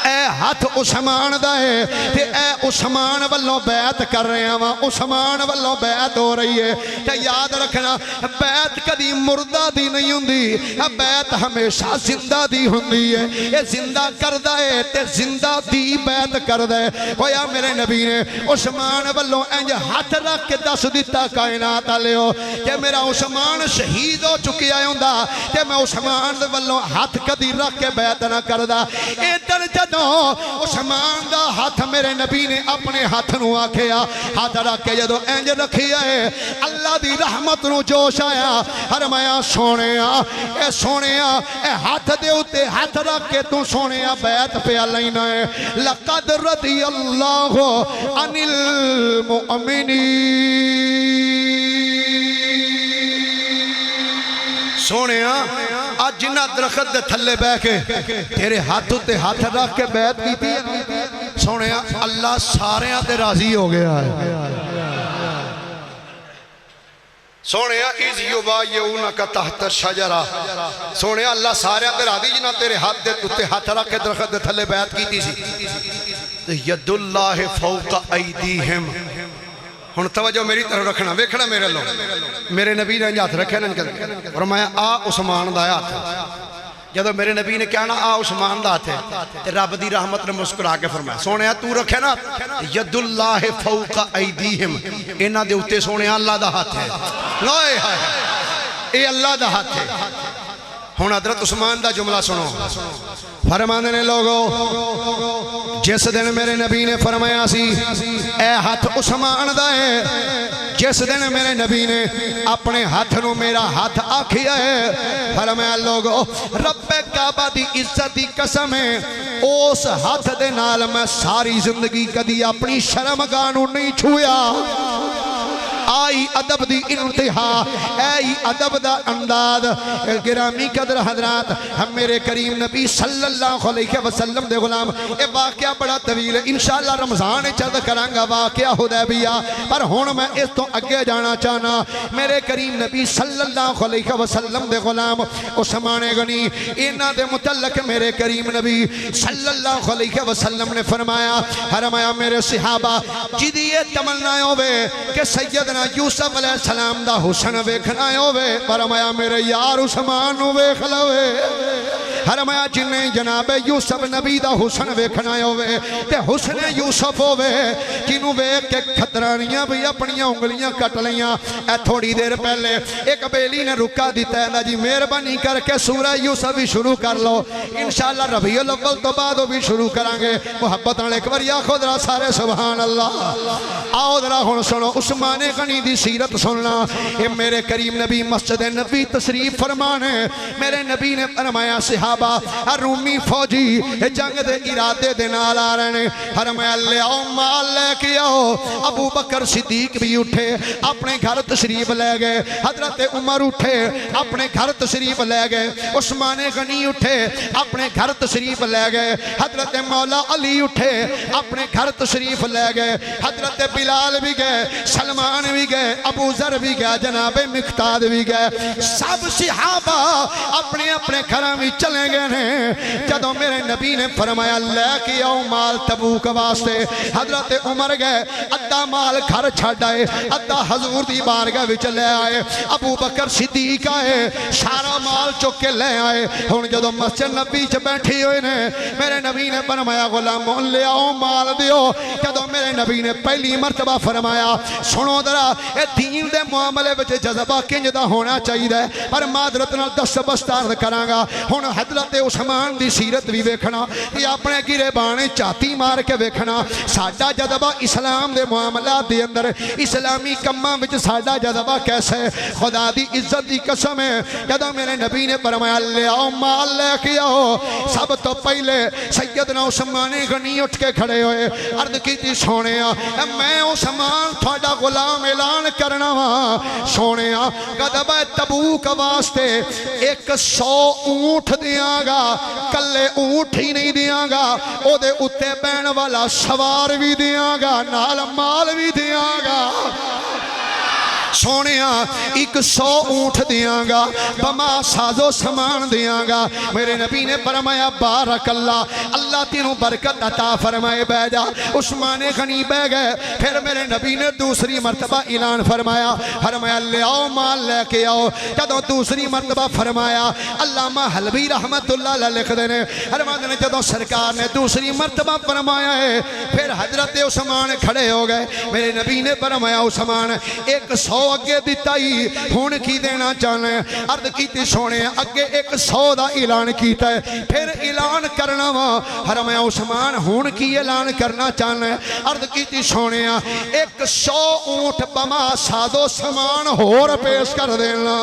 اے ہاتھ عثمان دا ہے تے اے عثمان والوں بیعت کر رہے ہیں عثمان والوں بیعت ہو رہی ہے تے یاد رکھنا بیعت کدی مردہ دی نہیں ہوندی بیعت ہمیشہ زندہ دی ہوندی ہے یہ زندہ کردہ ہے تے زندہ دی بیعت کردہ ہے کویا میرے نبی نے عثمان والوں انج ہاتھ رکھ کے دس دیتا کائنات آلے ہو کہ میرا عثمان شہید ہو چکی آئے ہوندہ کہ میں عثمان والوں ہاتھ کدی رکھ کے بیعت نہ کردہ اے درجہ عثمان دا ہاتھ میرے نبی نے اپنے ہاتھ نو آکھیا ہاتھ رکھ کے جدو انج رکھیا ہے اللہ دی رحمت نو جوش آیا فرمایا سونیا اے ہاتھ دے اتے ہاتھ رکھ کے تو سونیا بیعت پہ لینا ہے لقد رضی اللہ عن المؤمنین سونیا آج جنہ درخت دے تھلے بے کے تیرے ہاتھوں تے ہاتھ رکھ کے بیعت کی تھی سونیا اللہ سارے آتے راضی ہو گیا ہے سونیا از یبایعونک تحت الشجرہ سونیا اللہ سارے آتے راضی جنہ تیرے ہاتھ رکھ کے درخت دے تھلے بیعت کی تھی ید اللہ فوق ایدیہم ہن توجہ میری طرف رکھنا ویکھنا میرے لوگ میرے نبی نے ہاتھ رکھے فرمایا آ عثمان دا ہاتھ جدو میرے نبی نے کہنا آ عثمان دا ہاتھ ہے تے رب دی رحمت نے مسکرا کے فرمایا سونے تو رکھے نا ید اللہ فوق ایدیہم انہاں دے اوتے سونے اللہ دا ہاتھ ہے لائے اے اللہ دا ہاتھ ہے ہن حضرت عثمان دا جملہ سنو فرمانے نے لوگو جس دن میرے نبی نے فرمایا سی اے ہاتھ عثمان دا ہے جس دن میرے نبی نے اپنے ہاتھ نو میرا ہاتھ آکھیا ہے فرمایا لوگو رب کعبہ دی عزت دی قسم ہے اس ہاتھ دے نال میں ساری زندگی کدی اپنی شرمگاہ نو نہیں چھویا آئی ادب دی انتہا آئی ادب دا انداز گرامی قدر حضرات ہم میرے کریم نبی صلی اللہ علیہ وسلم دے غلام اے واقعہ بڑا طویل ہے انشاءاللہ رمضان چرد کرانگا واقعہ حدیبیہ پر ہون میں اس تو اگے جانا چاہنا میرے کریم نبی صلی اللہ علیہ وسلم دے غلام عثمان غنی انہاں دے متعلق میرے کریم نبی صلی اللہ علیہ وسلم نے فرمایا میرے صحابہ جدی یہ تمنا ہوئے کہ سیدنا یوسف علیہ السلام دا حسن ویکھنا ہوئے فرمایا میرے یار عثمان ویکھ لوے فرمایا جنہیں جناب یوسف نبی دا حسن ویکھنا ہوئے تے حسن یوسف ہوئے جنہوں ویکھ کے خطرانیاں بھی اپنیاں انگلیاں کٹ لیاں اے تھوڑی دیر پہلے ایک بیلی نے رکا دیتا ہے جی مہربانی کر کے سورہ یوسف بھی شروع کر لو انشاءاللہ ربیع الاول تو بعد بھی شروع کرانگے محبت ایک بار یا خود را سارے سبحان اللہ آؤ ذرا ہن سنو عثمان غنی دی سیرت سننا اے میرے کریم نبی مسجد نبی تشریف فرمانے میرے نبی نے فرمایا صحابہ رومی فوجی جنگ دے ارادے دے نال آ رہے ہیں فرمایا لے آؤ مال لے کے آؤ ابو بکر صدیق بھی اٹھے اپنے گھر تشریف لے گئے حضرت عمر اٹھے اپنے گھر تشریف لے گئے عثمان غنی اٹھے اپنے گھر تشریف لے گئے حضرت مولا علی اٹھے اپنے گھر تشریف لے گئے حضرت بلال بھی گئے سلمان بھی گئے ابو ذر بھی گئے جناب مقداد بھی گئے سب صحابہ اپنے اپنے گھراں بھی چلے گئے ہیں جدوں میرے نبی نے فرمایا لے کے آؤ مال تبوک واسطے حضرت عمر گئے ادھا مال گھر چھڈ آئے ادھا حضور دی بارگاہ وچ لے آئے ابو بکر صدیق آئے سارا مال چک کے لے آئے ہن جدوں مسجد نبی چ بیٹھی ہوئے نے میرے نبی نے فرمایا غلاموں لے آؤ مال دیو جدوں میرے نبی نے پہلی مرتبہ فرمایا سنو ذرا اے دین دے معاملے وچ جذبہ کنج دا ہونا چاہیے پر معذرت نال دس بستار کراں گا ہن حضرت عثمان دی سیرت بھی ویکھنا تے اپنے گرے بانے چاتی مار کے ویکھنا ساڈا جذبہ اسلام دے معاملات دے اندر اسلامی کماں وچ ساڈا جذبہ کیسے خدا دی عزت دی قسم ہے جدوں میرے نبی نے فرمایا لے آؤ مال لے کے آؤ سب تو پہلے سیدنا عثمان غنی اٹھ کے کھڑے ہوئے عرض کیتی سونیا میں عثمان تھوڑا غلام اعلان کرنا وا سونیا غزوہ تبوک واسطے 100 اونٹ دیاں گا کلے اونٹ ہی نہیں دیاں گا او دے اتے بین والا سوار بھی دیاں گا نال مال بھی دیاں گا سونیا 100 اونٹ دیاں گا بما سازو سامان دیاں گا میرے نبی نے فرمایا بارک اللہ اللہ تینوں برکت عطا فرمائے بہ جا عثمان غنی بہ گئے پھر میرے نبی نے دوسری مرتبہ اعلان فرمایا لے آؤ مال لے کے آؤ جدوں دوسری مرتبہ فرمایا علامہ حلبی رحمت اللہ علیہ لکھ دینے فرماتے ہیں جدوں سرکار نے دوسری مرتبہ فرمایا ہے پھر حضرت عثمان کھڑے ہو گئے میرے نبی نے فرمایا عثمان 100 اگے دیتا ہی ہون کی دینا چاہنے عرض کیتی سونے اگے 100 دا اعلان کیتا ہے پھر اعلان کرنا وا فرمایا عثمان ہون کی اعلان کرنا چاہنے عرض کیتی سونے 100 اونٹ بما سادو سامان ہور پیش کر دینا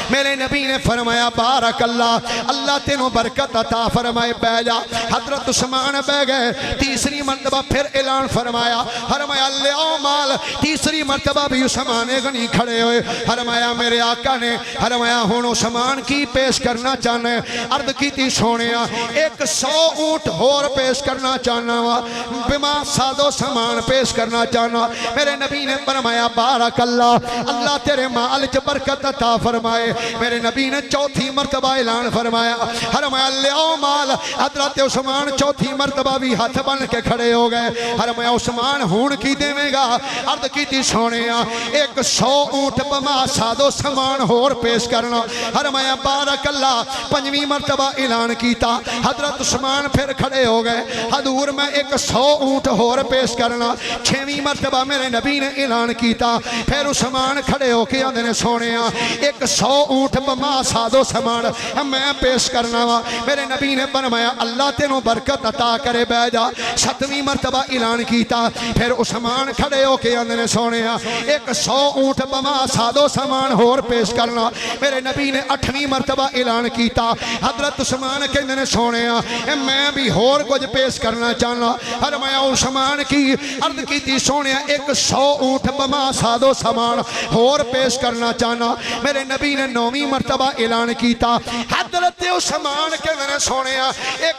میرے نبی نے فرمایا بارک اللہ اللہ تینوں برکت عطا فرمائے بہ جا حضرت عثمان بہ گئے تیسری مرتبہ پھر اعلان فرمایا لے آؤ مال تیسری مرتبہ بھی عثمان غنی کھڑے ہوئے فرمایا میرے آقا نے فرمایا ہن عثمان کی پیش کرنا چاہنے عرض کیتی سونیا 100 اونٹ ہور پیش کرنا چاہنا وا بما سادو سامان پیش کرنا چاہنا. میرے نبی نے فرمایا بارک اللہ, اللہ تیرے مال چ برکت عطا فرمائے. میرے نبی نے چوتھی مرتبہ اعلان فرمایا, فرمایا لیاؤ مال. حضرت عثمان چوتھی مرتبہ بھی ہاتھ بن کے کھڑے ہو گئے. فرمایا عثمان ہون کی دیویں گا؟ عرض کیتی سونیا 100 اونٹ بما سادو سامان ہور پیش کرنا. فرمایا بارک اللہ. پنجویں مرتبہ اعلان کیتا. حضرت عثمان پھر کھڑے ہو گئے, حضور میں 100 اونٹ ہور پیش کرنا. چھویں مرتبہ میرے نبی نے اعلان کیتا. پھر عثمان کھڑے ہو کے آندے نے سونیا 100 اونٹ بما سادو سامان میں پیش کرنا وا. میرے نبی نے فرمایا اللہ تینوں برکت عطا کرے بہ جا. 7ویں مرتبہ اعلان کیتا. پھر عثمان کھڑے ہو کے آندے نے سونیا 100 اونٹ بما سادو سامان ہور پیش کرنا. میرے نبی نے 8ویں مرتبہ اعلان کیتا. حضرت عثمان کہندے نے سونیا میں بھی ہور کچھ پیش کرنا چاہنا. فرمایا عثمان کی عرض کیتی سونیا 100 اونٹ بما سادو سامان ہور پیش کرنا چاہنا. میرے نبی نے 9ویں مرتبہ اعلان کیتا. حضرت عثمان کہندے نے سونیا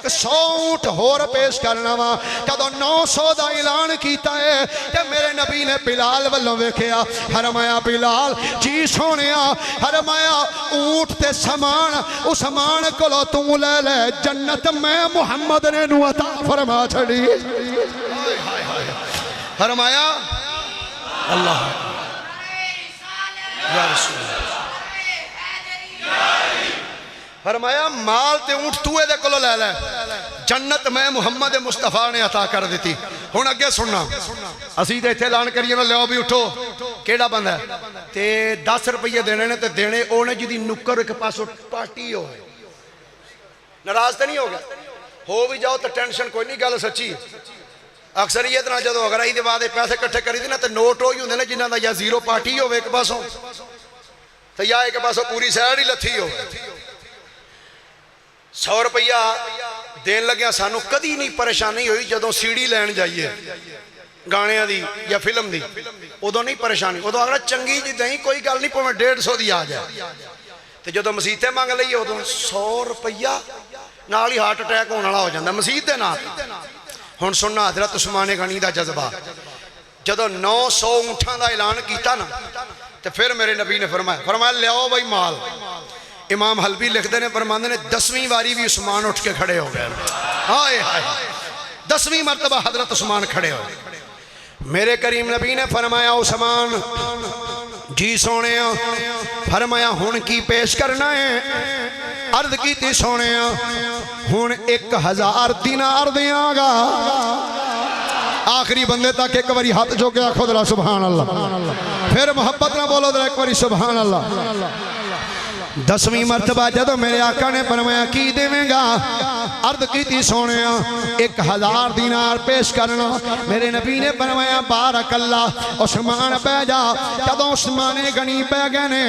100 اونٹ ہور پیش کرنا وا. جدو 900 دا اعلان کیتا ہے تے میرے نبی نے بلال والوں ویکھیا. فرمایا بلال جی سونیا, فرمایا اونٹ تے سامان عثمان کولو تو لے لے, جنت میں محمد نے نو عطا فرما چھڑی. فرمایا اللہ یا رسول اللہ, فرمایا مال تے اونٹ توے دے کولو لے لے, جنت میں محمد مصطفیٰ نے عطا کر دیتی. ہن اگے سننا, اسی تے ایتھے اعلان کریے نا لیاؤ بھی اٹھو کیڑا بندہ ہے تے 10 روپیے دینے نے تے دینے اونے جی دی نکر ایک پاسو پارٹی ہو. ناراض تے نہیں ہو گیا ہو بھی جاؤ تو ٹینشن کوئی نہیں, گل سچی. اکثریت نہ جدو اگر آئی دے وعدے پیسے کٹھے کری دی نا تے نوٹ ہوئی ہوندے نے جنہاں دا یا زیرو پارٹی ہوئے ایک پاسوں تے یا ایک پاسوں پوری سیڈ ہی لتھی ہو. 100 روپیہ دین لگیا سانو کدی نہیں پریشانی ہوئی جدو سیڑی لین جائیے گانے دی یا فلم دی, ادو نہیں پریشانی. ادو اگر چنگی جی دیں کوئی گل نہیں پویں 150 دی آ جائے. تو جدو مسیطے مانگ لئیے ادو 100 روپیہ نال ہی ہارٹ اٹیک ہونے والا ہو جاندہ مسیط دے نال. ہن سننا حضرت عثمان غنی دا جذبہ. جدو 900 اونٹاں دا اعلان کیتا نا تو پھر میرے نبی نے فرمایا لیاؤ بھائی مال. امام حلبی لکھ دے نے فرماندے نے 10ویں واری بھی عثمان اٹھ کے کھڑے ہو گئے. ہائے ہائے 10ویں مرتبہ حضرت عثمان کھڑے ہو. میرے کریم نبی نے فرمایا عثمان جی سونے, فرمایا ہن کی پیش کرنا ہے؟ عرض کی تی سونے ہن 1000 دینار دیاں گا. آخری بندے تک ایک باری ہاتھ جو کے آنکھو درہ سبحان اللہ, پھر محبت نہ بولو درہ ایک باری سبحان اللہ. 10ویں مرتبہ جدو میرے آقا نے فرمایا کی دیویں گا؟ عرض کی تھی سونے 1000 دینار پیش کرنا. میرے نبی نے فرمایا بارک اللہ. عثمان پہ جا. جدو عثمان غنی پہ گئے نے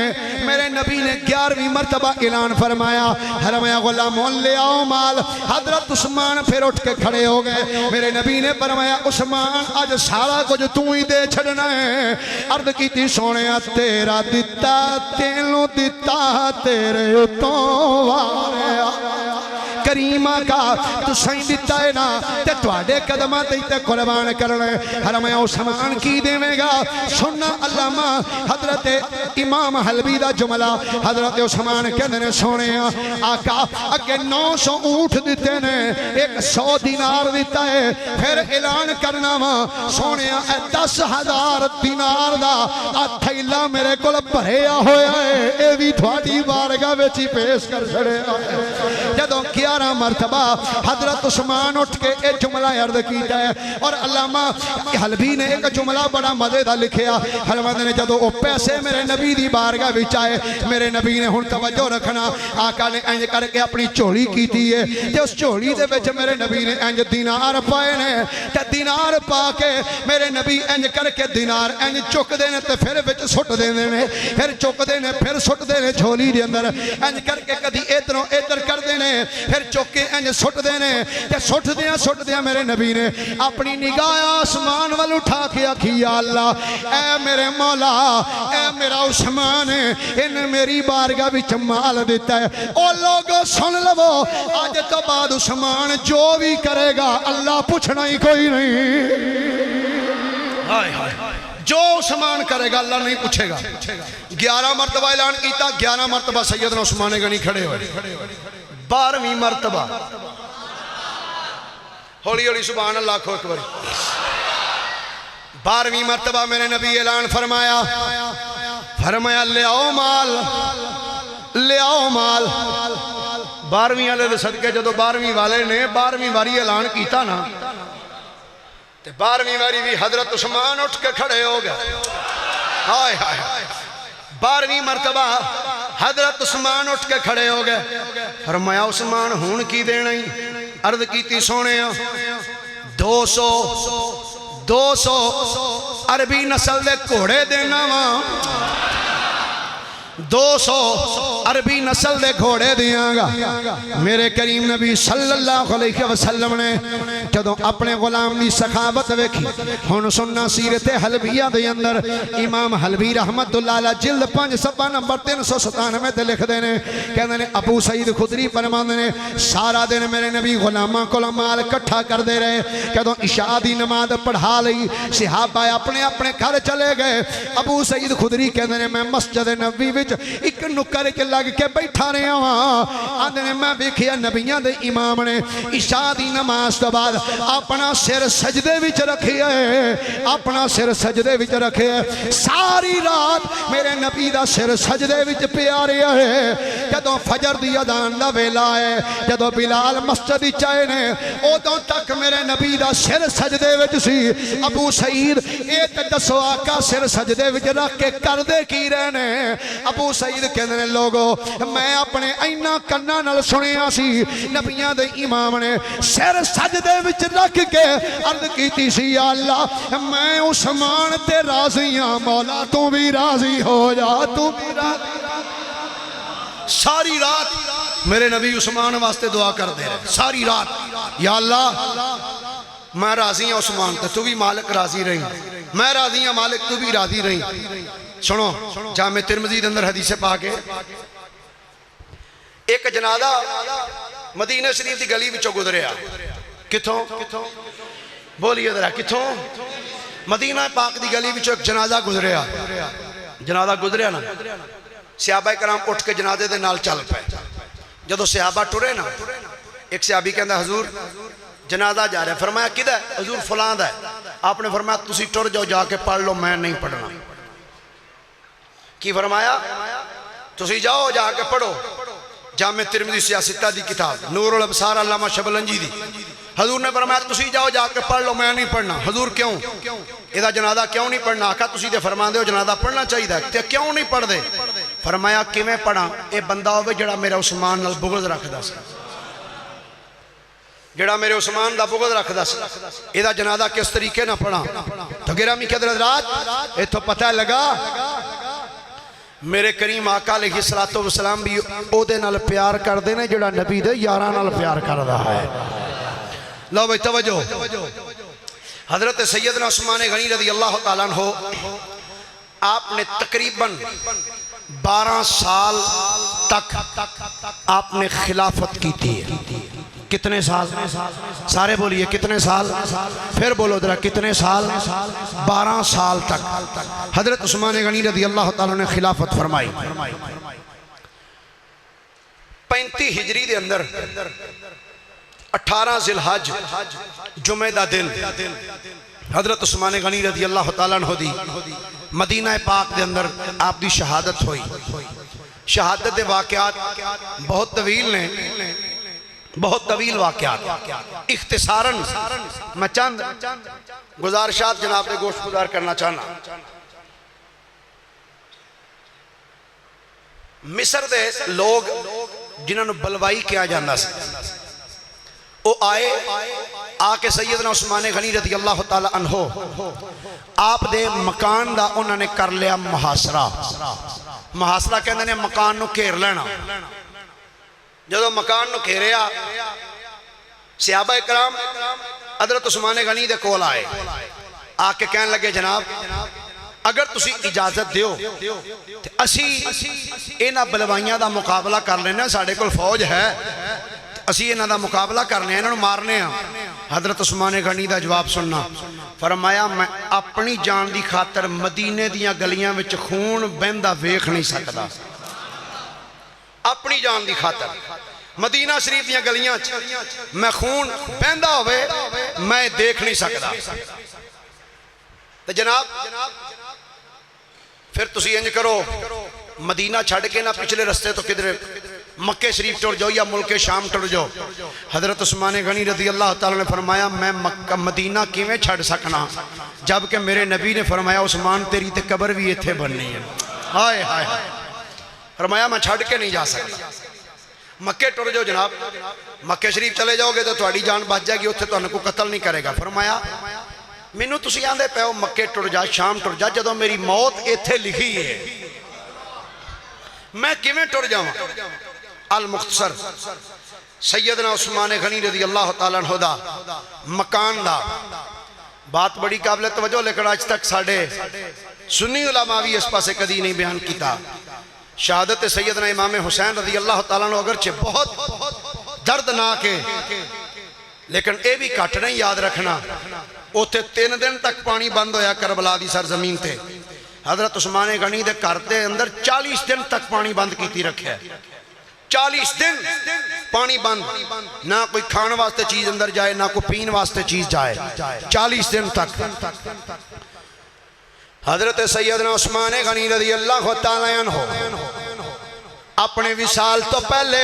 میرے نبی نے 11ویں مرتبہ اعلان فرمایا غلاموں لے آؤ مال. حضرت عثمان پھر اٹھ کے کھڑے ہو گئے. میرے نبی نے فرمایا عثمان آج سارا کچھ تو ہی دے چھڑنا ہے. عرض کی تھی سونے تیرا دیتا تینوں دیتا تیرے اتوں واریا کریمہ کا تو سائن دیتا ہے نا تے توڑے قدمہ دیتے قربان کرنے. فرمایا عثمان کی دیویں گا؟ سننا علامہ حضرت امام حلبی دا جملہ. حضرت عثمان کہنے نے سونے آقا اگے 900 اونٹ دیتے نے 100 دینار دیتا ہے. پھر اعلان کرنا وا سونے 10,000 دینار دا تھیلا میرے کول بھریا ہویا ہے, اے بھی تھوڑی بارگاہ وچی پیش کر چھڑے. جدوں 11 مرتبہ حضرت عثمان اٹھ کے ایک جملہ عرض کیتا ہے. اور علامہ حلبی نے ایک جملہ بڑا مزے دا لکھیا. حلوہ نے جدو او پیسے میرے نبی دی بارگاہ وچ آئے, میرے نبی نے ہن توجہ رکھنا آقا نے انج کر کے اپنی چولی کیتی ہے تے اس چولی دے وچ میرے نبی نے انج دینار پائے نے تے دینار پا کے میرے نبی انج کر کے دینار انج چک دے نے تے پھر وچ سٹ دے نے, پھر چک دے نے, پھر سٹ دے نے جھولی دے اندر انج کر کے کدی ادھروں ادھر کر دے نے, پھر چک کے انج سٹ دینے تے سٹ دیا میرے نبی نے اپنی نگاہ آسمان وال اٹھا کے آکھی یا اللہ اے میرے مولا اے میرا عثمان ان میری بارگاہ وچ مال دیتا ہے. او لوگو سن لو آج تو بعد عثمان جو بھی کرے گا اللہ پوچھنا ہی کوئی نہیں. جو عثمان کرے گا اللہ نہیں پوچھے گا. 11 مرتبہ اعلان کیتا, 11 مرتبہ سیدنا عثمان غنی کھڑے ہوئے. 12ویں مرتبہ ہولی ہولی سبحان اللہ کھو ایک باری. 12ویں مرتبہ میرے نبی اعلان فرمایا, لے آؤ مال, لے آؤ مال. 12ویں والے دے صدقے جدو 12ویں والے نے 12ویں واری اعلان کیتا نا, 12ویں واری بھی حضرت عثمان اٹھ کے کھڑے ہو گئے. ہائے ہائے 12ویں مرتبہ حضرت عثمان اٹھ کے کھڑے ہو گئے. فرمایا عثمان ہون کی دینا ہی؟ عرض کیتی سونے 200 عربی نسل دے گھوڑے دینا وا, 200 عربی نسل دے گھوڑے دیاں گا. میرے کریم نبی صلی اللہ علیہ وسلم نے جدوں اپنے غلام دی سخاوت ویکھی. ہن سننا سیرت حلبیہ دے اندر امام حلبی رحمت اللہ علیہ جلد 5 صفحہ نمبر 397 تے لکھ دینے, کہندے نے ابو سعید خدری فرماندے نے سارا دن میرے نبی غلاماں کول مال کٹھا کردے رہے. جدوں عشاء دی نماز پڑھا لئی صحابہ اپنے اپنے گھر چلے گئے. ابو سعید خدری کہندے نے میں مسجد نبوی وچ ایک نکر کے لگ کے بیٹھا رہا ہاں. آندے نے میں ویکھیا نبیاں دے امام نے عشاء دی نماز تو بعد اپنا سر سجدے وچ رکھیا ہے, اپنا سر سجدے وچ رکھیا ہے. ساری رات میرے نبی دا سر سجدے وچ پیا رہا ہے. جدوں فجر دی اذان دا ویلا ہے, جدوں بلال مسجد وچ آئے نے, ادوں تک میرے نبی دا سر سجدے وچ سی. ابو سعید اے تے دسو آقا سر سجدے وچ رکھ کے کردے کی رہنے؟ ابو سعید کہندے نے لوگو میں اپنے اینا کناں نال سنیا سی نبیاں دے امام نے سر سجدے وچ رکھ کے عرض کیتی سی یا اللہ میں عثمان تے راضی ہاں, مولا تو بھی راضی ہو جا, تو بھی راضی. ساری رات میرے نبی عثمان واسطے دعا کر دے رہے, ساری رات یا اللہ میں راضی ہوں عثمان تے, تو بھی مالک راضی رہی, میں راضی ہوں مالک تو بھی راضی رہی. سنو جامع ترمذی دے اندر حدیث پاک ہے, ایک جنازہ مدینہ شریف دی گلی وچوں گزریا. کتھوں بولیے ذرا کتھوں؟ مدینہ پاک دی گلی وچوں ایک جنازہ گزریا. جنازہ گزریا نا, صحابہ کرام اٹھ کے جنازے دے نال چل پے. جدوں صحابہ ٹرے نا, ایک صحابی کہندا حضور جنازہ جا رہا ہے. فرمایا کدھر ہے؟ حضور فلاں دا ہے. آپ نے فرمایا تسی ٹر جاؤ جا کے پڑھ لو, میں نہیں پڑھنا. کی فرمایا؟ تسی جاؤ جا کے پڑھو. جامع ترمذی سیاستہ دی کتاب نور الابصار علامہ شبلنجی دی. حضور نے فرمایا تسی جاؤ جا کے پڑھ لو, میں نہیں پڑھنا. حضور کیوں؟ ادا جنازہ کیوں نہیں پڑھنا؟ آقا تسی دے فرمان دے ہو جنازہ پڑھنا چاہیے تے کیوں نہیں پڑھ دے؟ فرمایا کیویں پڑھاں؟ اے بندہ ہوئے جڑا میرا عثمان نال بغض رکھدا سی, جڑا میرے عثمان دا بغض رکھدا سی. ادا جنازہ کس طریقے نہ پڑھاں؟ تو گرامی قدر حضرات اے تو پتہ لگا میرے کریم آقا علیہ السلام بھی او دے نال پیار کر دینے جڑا نبی دے یاراں نال پیار کر رہا ہے. لو بھائی توجہ, حضرت سیدنا عثمان غنی رضی اللہ تعالیٰ عنہ آپ نے تقریباً 12 سال تک آپ نے خلافت کی تھی. کتنے سال؟ سارے بولیے کتنے سال؟ پھر بولو ذرا کتنے سال؟ 12 سال تک حضرت عثمان غنی رضی اللہ تعالیٰ نے خلافت فرمائی. 35 ہجری دے اندر 18 ذی الحج جمعہ دا دن حضرت عثمان غنی رضی اللہ تعالیٰ عنہ دی مدینہ پاک دے اندر آپ دی شہادت ہوئی. شہادت دے واقعات بہت طویل نے, بہت طویل واقعات. اختصاراً میں چند گزارشات جناب دے گوشت گزار کرنا چاہنا. مصر دے لوگ جنہوں نے بلوائی کیا جاندہ سے وہ آئے آکے سیدنا عثمان غنی رضی اللہ تعالی عنہ آپ دے مکان دا انہوں نے کر لیا محاصرہ. محاصرہ کہندے نے مکان نو گھیر لینا. جدو مکان نو گھیریا صحابہ کرام حضرت عثمان غنی دے کول آئے, آکے کہنے لگے جناب اگر تسی اجازت دیو اسی اینا بلوائیاں دا مقابلہ کر لینا, ساڑھے کل فوج ہے, اسی انہاں دا مقابلہ کرنے انہاں نوں مارنے ہاں. حضرت عثمان غنی دا جواب سننا. فرمایا میں اپنی جان دی خاطر مدینے دیاں گلیاں وچ خون بہندا ویکھ نہیں سکدا. اپنی جان دی خاطر مدینہ شریف دیاں گلیاں میں خون بہندا ہوئے میں دیکھ نہیں سکدا. تو جناب پھر تسی انج کرو مدینہ چھڑ کے نہ پچھلے رستے تو کدھر مکہ شریف ٹر جاؤ یا ملک شام ٹر جاؤ. حضرت عثمان غنی رضی اللہ تعالیٰ نے فرمایا میں مکہ مدینہ کیویں چھڑ سکنا جبکہ میرے نبی نے فرمایا عثمان تیری تے قبر بھی ایتھے بننی ہے. ہائے ہائے فرمایا میں چھڑ کے نہیں جا سکتا. مکہ ٹر جاؤ جناب, مکہ شریف چلے جاؤ گے تو تہاڈی جان بچ جائے گی, اوتھے تہانوں کوئی قتل نہیں کرے گا. فرمایا مینوں تسی آندے پئے ہو مکے ٹر جا شام ٹر جا, جدوں میری موت ایتھے لکھی ہے میں کیویں ٹر جاواں. المختصر سیدنا عثمان غنی رضی اللہ تعالیٰ عنہ دا مکان دا بات بڑی قابل توجہ, لیکن آج تک ساڑھے سنی علماء بھی اس پاسے کدی نہیں بیان کیتا. شہادت سیدنا امام حسین رضی اللہ تعالیٰ عنہ اگرچہ بہت دردناک ہے لیکن اے بھی کٹ نہیں یاد رکھنا. اوتھے 3 دن تک پانی بند ہویا کربلا دی سرزمین تے. حضرت عثمان غنی دے گھر دے اندر 40 دن تک پانی بند کیتی رکھے. 40 دن پانی بند, نہ کوئی کھان واسطے چیز اندر جائے نہ کوئی پین واسطے چیز جائے. 40 دن تک حضرت سیدنا عثمان غنی رضی اللہ تعالیٰ عنہ اپنے وصال تو پہلے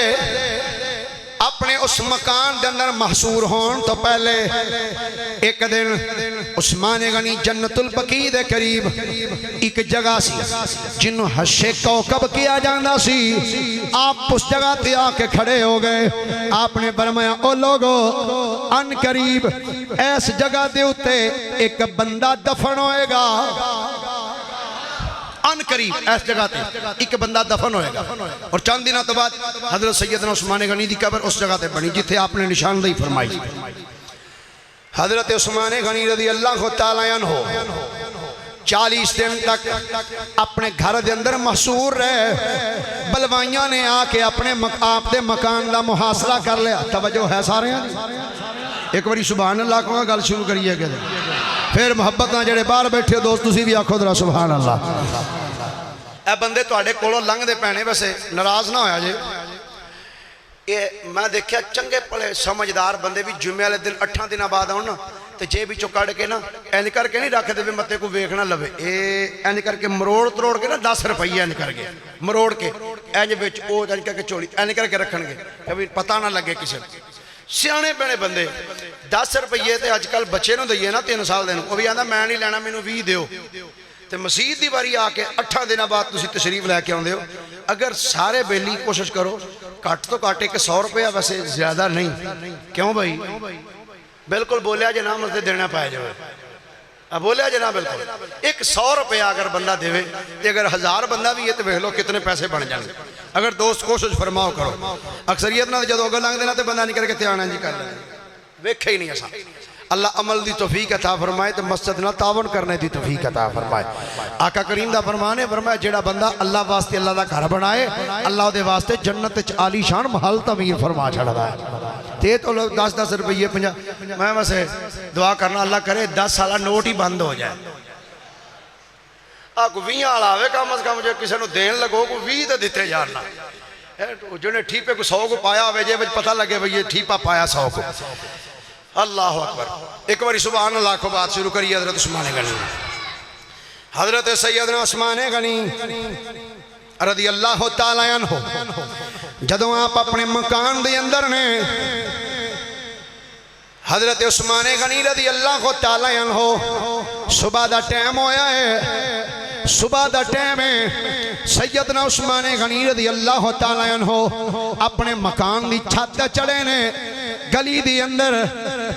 اپنے اس مکان دے اندر محصور ہون تو پہلے ایک دن عثمان غنی جنت البقیع دے قریب ایک جگہ سی جنہوں حشے کوکب کیا جاندہ سی. آپ اس جگہ تے آ کے کھڑے ہو گئے. آپ نے فرمایا او لوگو ان قریب ایس جگہ دے اتے ایک بندہ دفن ہوئے گا. ان قریب اس جگہ تے ایک بندہ دفن ہوئے گا. اور چند دنوں تو بعد حضرت سیدنا عثمان غنی دی قبر اس جگہ تے بنی جتھے آپ نے نشاندہی فرمائی. حضرت عثمان غنی رضی اللہ تعالیٰ عنہ 40 دن تک اپنے گھر دے اندر محصور رہے. بلوائیاں نے آ کے اپنے آپ دے مکان دا محاصرہ کر لیا. توجہ ہے سارے ہیں ایک باری سبحان اللہ کو گل شروع کریے گا. پھر محبت نہ جڑے باہر بیٹھے دوست تسی بھی آکھو ذرا سبحان اللہ. اے بندے تواڈے کولوں لنگھ دے پینے ویسے ناراض نہ ہویا جے. میں دیکھیا چنگے پڑے سمجھدار بندے بھی جمعے والے دن 8 دن بعد آؤ نا تے جیب وچوں کڈ کے نا اینج کر کے نہیں رکھ دے متے کو ویکھ نہ لوے. اینج کر کے مروڑ تروڑ کے نا 10 روپے اینج کر کے مروڑ کے اینج وچ او اینج کر کے چولی اینج کر کے رکھن گے کبھی پتہ نہ لگے کسے. سیانے بنے بندے 10 روپے تے اج کل بچے نوں دئیے نا 3 سال دے نوں, او بھی آندا میں نہیں لینا مینوں 20 دیو. تے مسجد دی باری آ کے 8 دن بعد تسی تشریف لے کے آندے ہو. اگر سارے بیلی کوشش کرو کٹ تو کٹ ایک 100 روپیہ ویسے زیادہ نہیں. کیوں بھائی بالکل بولیا جناب مجھے دینا پائے جو اب بولیا جناب بالکل ایک 100 روپیہ اگر بندہ دے تے اگر 1000 بندہ بھی ہے تو ویکھ لو کتنے پیسے بن جانے. اگر دوست کوشش فرماؤ کرو. اکثریت نہ جدو اگر لنگ دینا تے بندہ نہیں کر کے تیانا جی کر لیں ویکھے ہی نہیں ایسا. اللہ عمل دی توفیق عطا فرمائے تو مسجد نہ تعاون کرنے دی توفیق عطا فرمائے. آقا کریم دا فرمانے فرمایا جیڑا بندہ اللہ واسطے اللہ دا گھر بنائے اللہ دے واسطے جنت وچ عالی شان محل تعمیر فرما چھڑدا ہے. تے تو لوگ 10 روپے 50 میں ویسے دعا کرنا اللہ کرے 10 سالہ نوٹ ہی بند ہو جائے. کو 20 والا آوے کم از کم جو کسی نو دین لگو کو 20 تے دیتے جاننا. جنہیں ٹھیپے کو 100 کو پایا ہوئے جے پتہ لگے بھئی یہ ٹھیپا پایا 100 کو. اللہ اکبر. ایک باری سبحان اللہ کو بات شروع کری. حضرت عثمان غنی حضرت سیدنا عثمان غنی رضی اللہ تعالیٰ عنہ جدوں آپ اپنے مکان دے اندر نے حضرت عثمان غنی رضی اللہ تعالیٰ عنہ صبح دا ٹائم ہویا ہے. صبح دا ٹائم ہے. سیدنا عثمان غنی رضی اللہ تعالیٰ عنہ اپنے مکان دی چھت چڑھے نے. گلی دی اندر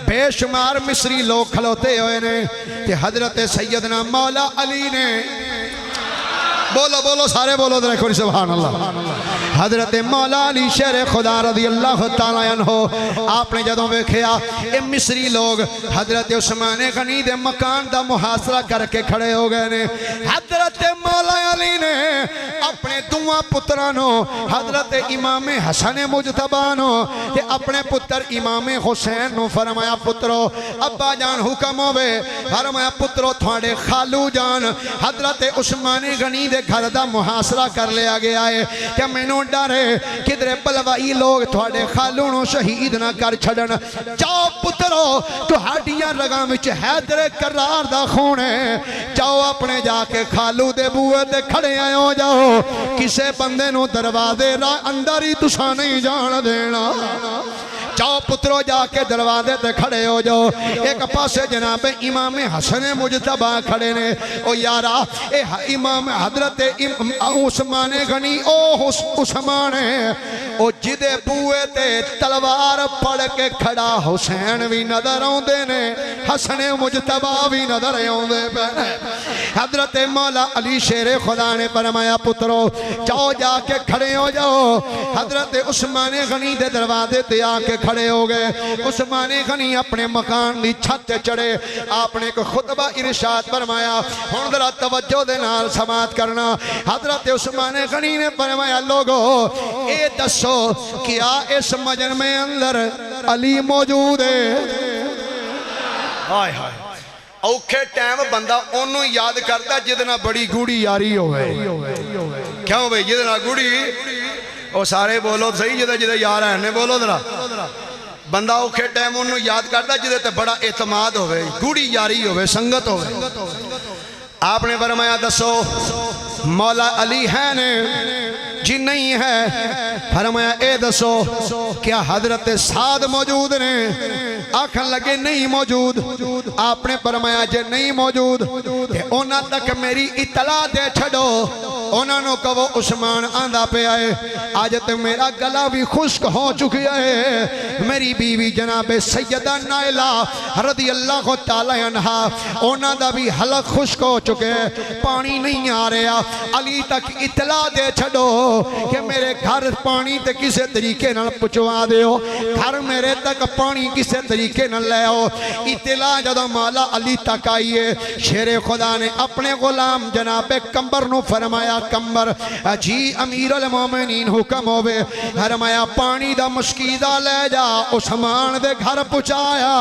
بے شمار مصری لوگ کھلوتے ہوئے نے کہ حضرت سیدنا مولا علی نے بولو بولو سارے بولو در ایک باری سبحان اللہ حضرت مولا علی شیر خدا رضی اللہ تعالیٰ عنہ آپ نے جدوں ویکھیا اے مصری لوگ حضرت عثمان غنی دے مکان دا محاصرہ کر کے کھڑے ہو گئے نے حضرت مولا علی نے اپنے دعا پترانو حضرت امام حسن مجتبانو کہ اپنے پتر امام حسین نو فرمایا پترو ابا جان حکم ہوئے فرمایا پترو تھوڑے خالو جان حضرت عثمان غنی دے گھر دا محاصرہ کر لیا گیا ہے کہ میں نو ڈارے کدرے بلوائی لوگ تھوڑے خالو نو شہید نہ کر چھڑن چاو پترو تو ہڈیاں رگاں وچ حیدر کرار دا خون ہے چاو اپنے جا کے خالو دے بوئے تے کھڑے آئے ہو جاؤ کسے بندے نو دروازے راہ اندر ہی تسا نہیں جان دینا جاؤ پترو جا کے دروازے تے کھڑے ہو جاؤ ایک پاسے جناب امام حسن مجتبہ کھڑے نے او یارا اے امام حضرت عثمان غنی او عثمان او جدے بوئے تے تلوار پڑھ کے کھڑا حسین بھی نظر آؤں دے نے حسن مجتبہ بھی نظر آؤں دے پہنے حضرت مولا علی شیر خدا نے فرمایا پترو جاؤ جا کے کھڑے ہو جاؤ حضرت عثمان غنی دے دروازے تے آ کے کھڑے ہو گئے عثمان غنی اپنے مکان دی چھت چڑھے آپ نے ایک خطبہ ارشاد فرمایا ہن ذرا توجہ دے نال سماعت کرنا حضرت عثمان غنی نے فرمایا لوگو اے دسو کیا اس مجمع اندر علی موجود ہے ہائے ہائے اوکھے ٹائم بندہ انہوں یاد کرتا جدنا بڑی گوڑی یاری ہوئے کیوں بھئی جدنا گوڑی او سارے بولو صحیح جدہ یار ہے بولو ذرا بندہ اوکھے ٹائم انہوں یاد کرتا جدہ تے بڑا اعتماد ہوئے گوڑی یاری ہوئے سنگت ہوئے آپ نے فرمایا دسو مولا علی ہے نے جی نہیں ہے فرمایا اے دسو کیا حضرت سعد موجود نے آکھن لگے نہیں موجود آپ نے فرمایا جے نہیں موجود کہ اونا تک میری اطلاع دے چھڑو اونا نو کہو عثمان آندھا پہ آئے آج تے میرا گلا بھی خشک ہو چکی ہے میری بیوی جناب سیدہ نائلہ رضی اللہ تعالی عنہ اونا دا بھی حلق خشک ہو چکے پانی نہیں آ رہا علی تک اطلاع دے چھڑو کہ میرے گھر پانی تے کسے طریقے نہ پچوا دے ہو گھر میرے تک پانی کسے طریقے نہ لے ہو اطلاع جدو مولا علی تک آئیے شیر خدا نے اپنے غلام جناب کمبر نو فرمایا کمبر جی امیر المومنین حکم ہوئے فرمایا پانی دا مشکیدہ لے جا عثمان دے گھر پچایا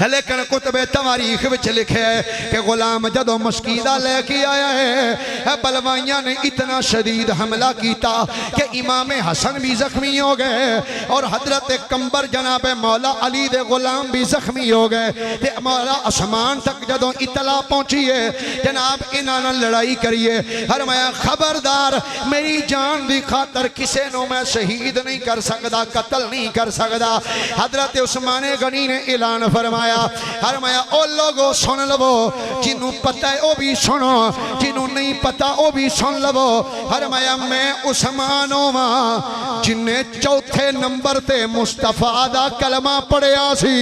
لیکن کتب تواریخ وچ لکھے کہ غلام جدو مشکیدہ لے کے آیا ہے بلوائیاں نے اتنا شدید حملہ کیتا کہ امام حسن بھی زخمی ہو گئے اور حضرت کمبر جناب مولا علی دے غلام بھی زخمی ہو گئے کہ مولا عثمان تک جدو اطلاع پہنچیے جناب انہاں لڑائی کریے فرمایا خبردار میری جان دی خاطر کسے نو میں شہید نہیں کر سکدا قتل نہیں کر سکدا حضرت عثمان غنی نے اعلان فرمایا او لوگو سن لو جنہوں پتہ ہے او بھی سنو جنہوں نہیں پتہ او بھی سن لو فرمایا میں عثمان ہوں جن نے چوتھے نمبر تے مصطفیٰ دا کلمہ پڑھیا سی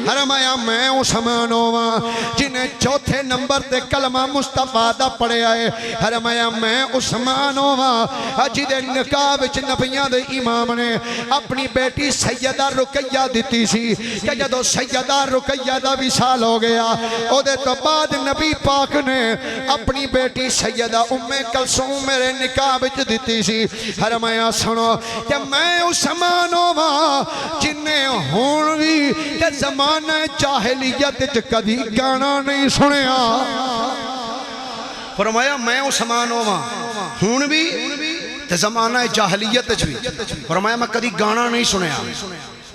فرمایا میں عثمان ہوں جن نے چوتھے نمبر تے کلمہ مصطفیٰ دا پڑھیا ہے فرمایا میں عثمان ہوں جدے نکاح وچ نبیاں دے امام نے اپنی بیٹی سیدہ رقیہ دیتی سی کہ جدو سیدہ رقیہ دا وصال ہو گیا او دے تو بعد نبی پاک نے اپنی بیٹی سیدہ ام کلثوم میرے نکاح وچ دیتی سی فرمایا سنو کہ میں عثمان ہوں جن نے ہون بھی کہ زمانہ جاہلیت وچ کدی گانا نہیں سنیا فرمایا میں عثمان ہوں بھی تے زمانہ جاہلیت وچ بھی فرمایا میں کدی گانا نہیں سنیا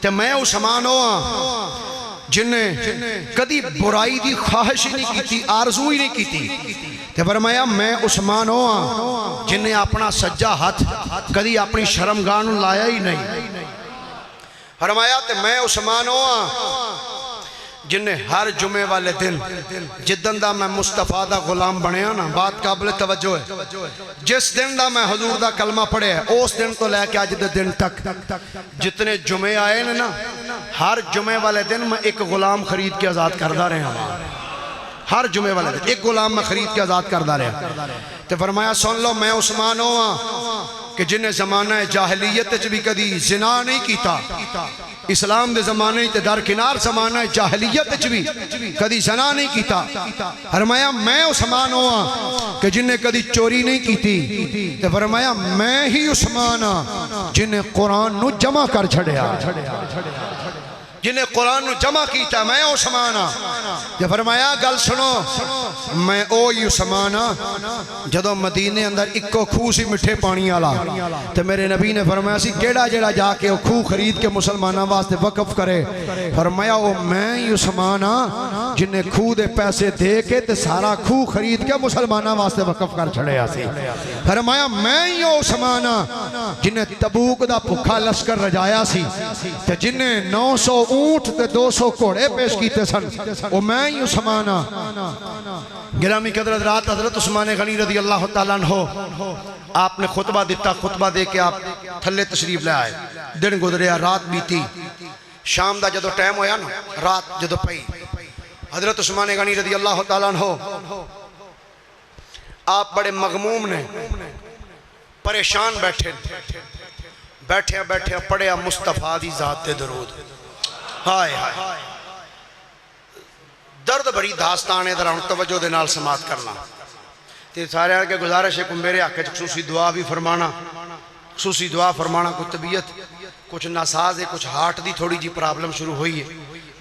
تے میں عثمان ہوں جن نے کدی برائی دی خواہش ہی نہیں کیتی آرزو ہی نہیں کیتی تے فرمایا میں عثمان ہوں جن نے اپنا سجا ہاتھ کدی اپنی شرمگاہ نوں لایا ہی نہیں فرمایا تے میں عثمان ہوں جن نے ہر جمعے والے دن جدن دا میں مصطفیٰ دا غلام بنیا نا بات قابل توجہ ہے جس دن دا میں حضور دا کلمہ پڑھے ہے اس دن تو لے کے آج دے دن تک جتنے جمعے آئے نا ہر جمعے والے دن میں ایک غلام خرید کے آزاد کردہ رہے ہیں ہر جمعے والے دن ایک غلام میں خرید کے آزاد کردہ رہے ہیں تے فرمایا سن لو میں عثمان ہوا کہ جنہیں زمانہ جاہلیت وچ بھی کدی زنا نہیں کیتا، اسلام دے زمانے تے درکنار زمانہ جاہلیت وچ بھی کدی زنا نہیں کیتا۔ فرمایا میں عثمان ہوا کہ جنہیں کدی چوری نہیں کیتی، تے فرمایا میں ہی عثمان ہاں جنہیں قرآن نو جمع کر چھڑیا، جنہیں قرآن نو جمع کیتا میں عثمان ہاں۔ جب فرمایا گل سنو میں اوہی عثمان ہاں جدو مدینے اندر اکو خوہ سی مٹھے پانی آلا، تو میرے نبی نے فرمایا سی کیڑا جڑا جا کے خوہ خرید کے مسلمانہ واسطے وقف کرے، فرمایا او میں ہی عثمان ہاں جنہیں خوہ دے پیسے دے کے تے سارا خوہ خرید کے مسلمانہ واسطے وقف کر چھڑے آسی۔ فرمایا میں ہی عثمان ہاں جنہیں تبوک دا پکھا لشکر رجایا سی، تے جنہیں 900 اونٹ تے 200 گھوڑے پیش کیتے سن، وہ میں ہی عثمان ہاں۔ گرامی قدر حضرات، حضرت عثمان غنی رضی اللہ تعالیٰ عنہ آپ نے خطبہ دیتا، خطبہ دے کے آپ تھلے تشریف لے آئے، دن گزریا، رات بیتی، شام دا جدو ٹائم ہویا نا، رات جدو پئی، حضرت عثمان غنی رضی اللہ تعالیٰ عنہ آپ بڑے مغموم نے، پریشان بیٹھے بیٹھے پڑھیا مصطفیٰ دی ذات درود، ہائے ہائے درد بڑی داستان ہے، دران توجہ دے نال سماعت کرنا تے سارے آگے گزارش ہے کہ میرے آقا خصوصی دعا بھی فرمانا، خصوصی دعا فرمانا، کچھ طبیعت کچھ ناساز ہے، کچھ ہارٹ دی تھوڑی جی پرابلم شروع ہوئی ہے،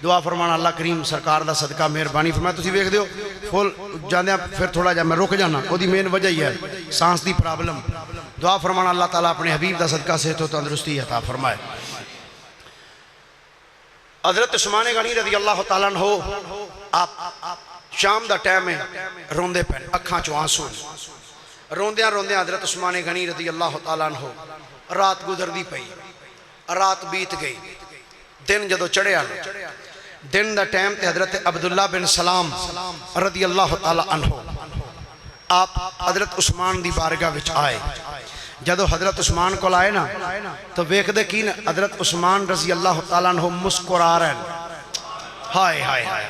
دعا فرمانا اللہ کریم سرکار دا صدقہ مہربانی فرمایا۔ تسی ویکھ دیو فل جاندے پھر تھوڑا جا میں رک جانا، وہ دی مین وجہ ہی ہے سانس دی پرابلم، دعا فرمانا اللہ تعالیٰ اپنے حبیب دا صدقہ صحت و تندرستی عطا فرمائے۔ حضرت عثمان غنی رضی اللہ تعالیٰ عنہ آپ شام دا ٹائم ہے، روندے پہن اکھاں چو آنسو، روندیاں حضرت عثمان غنی رضی اللہ تعالیٰ عنہ رات گزر دی پئی، رات بیت گئی، دن جدو چڑھے آنا، دن دا ٹائم تے حضرت عبداللہ بن سلام رضی اللہ تعالیٰ عنہ آپ حضرت عثمان دی بارگاہ وچ آئے، جدو حضرت عثمان کو لائے نا تو ویکھ دے کی نا حضرت عثمان رضی اللہ تعالیٰ عنہ مسکرا رہے ہیں، ہائے ہائے ہائے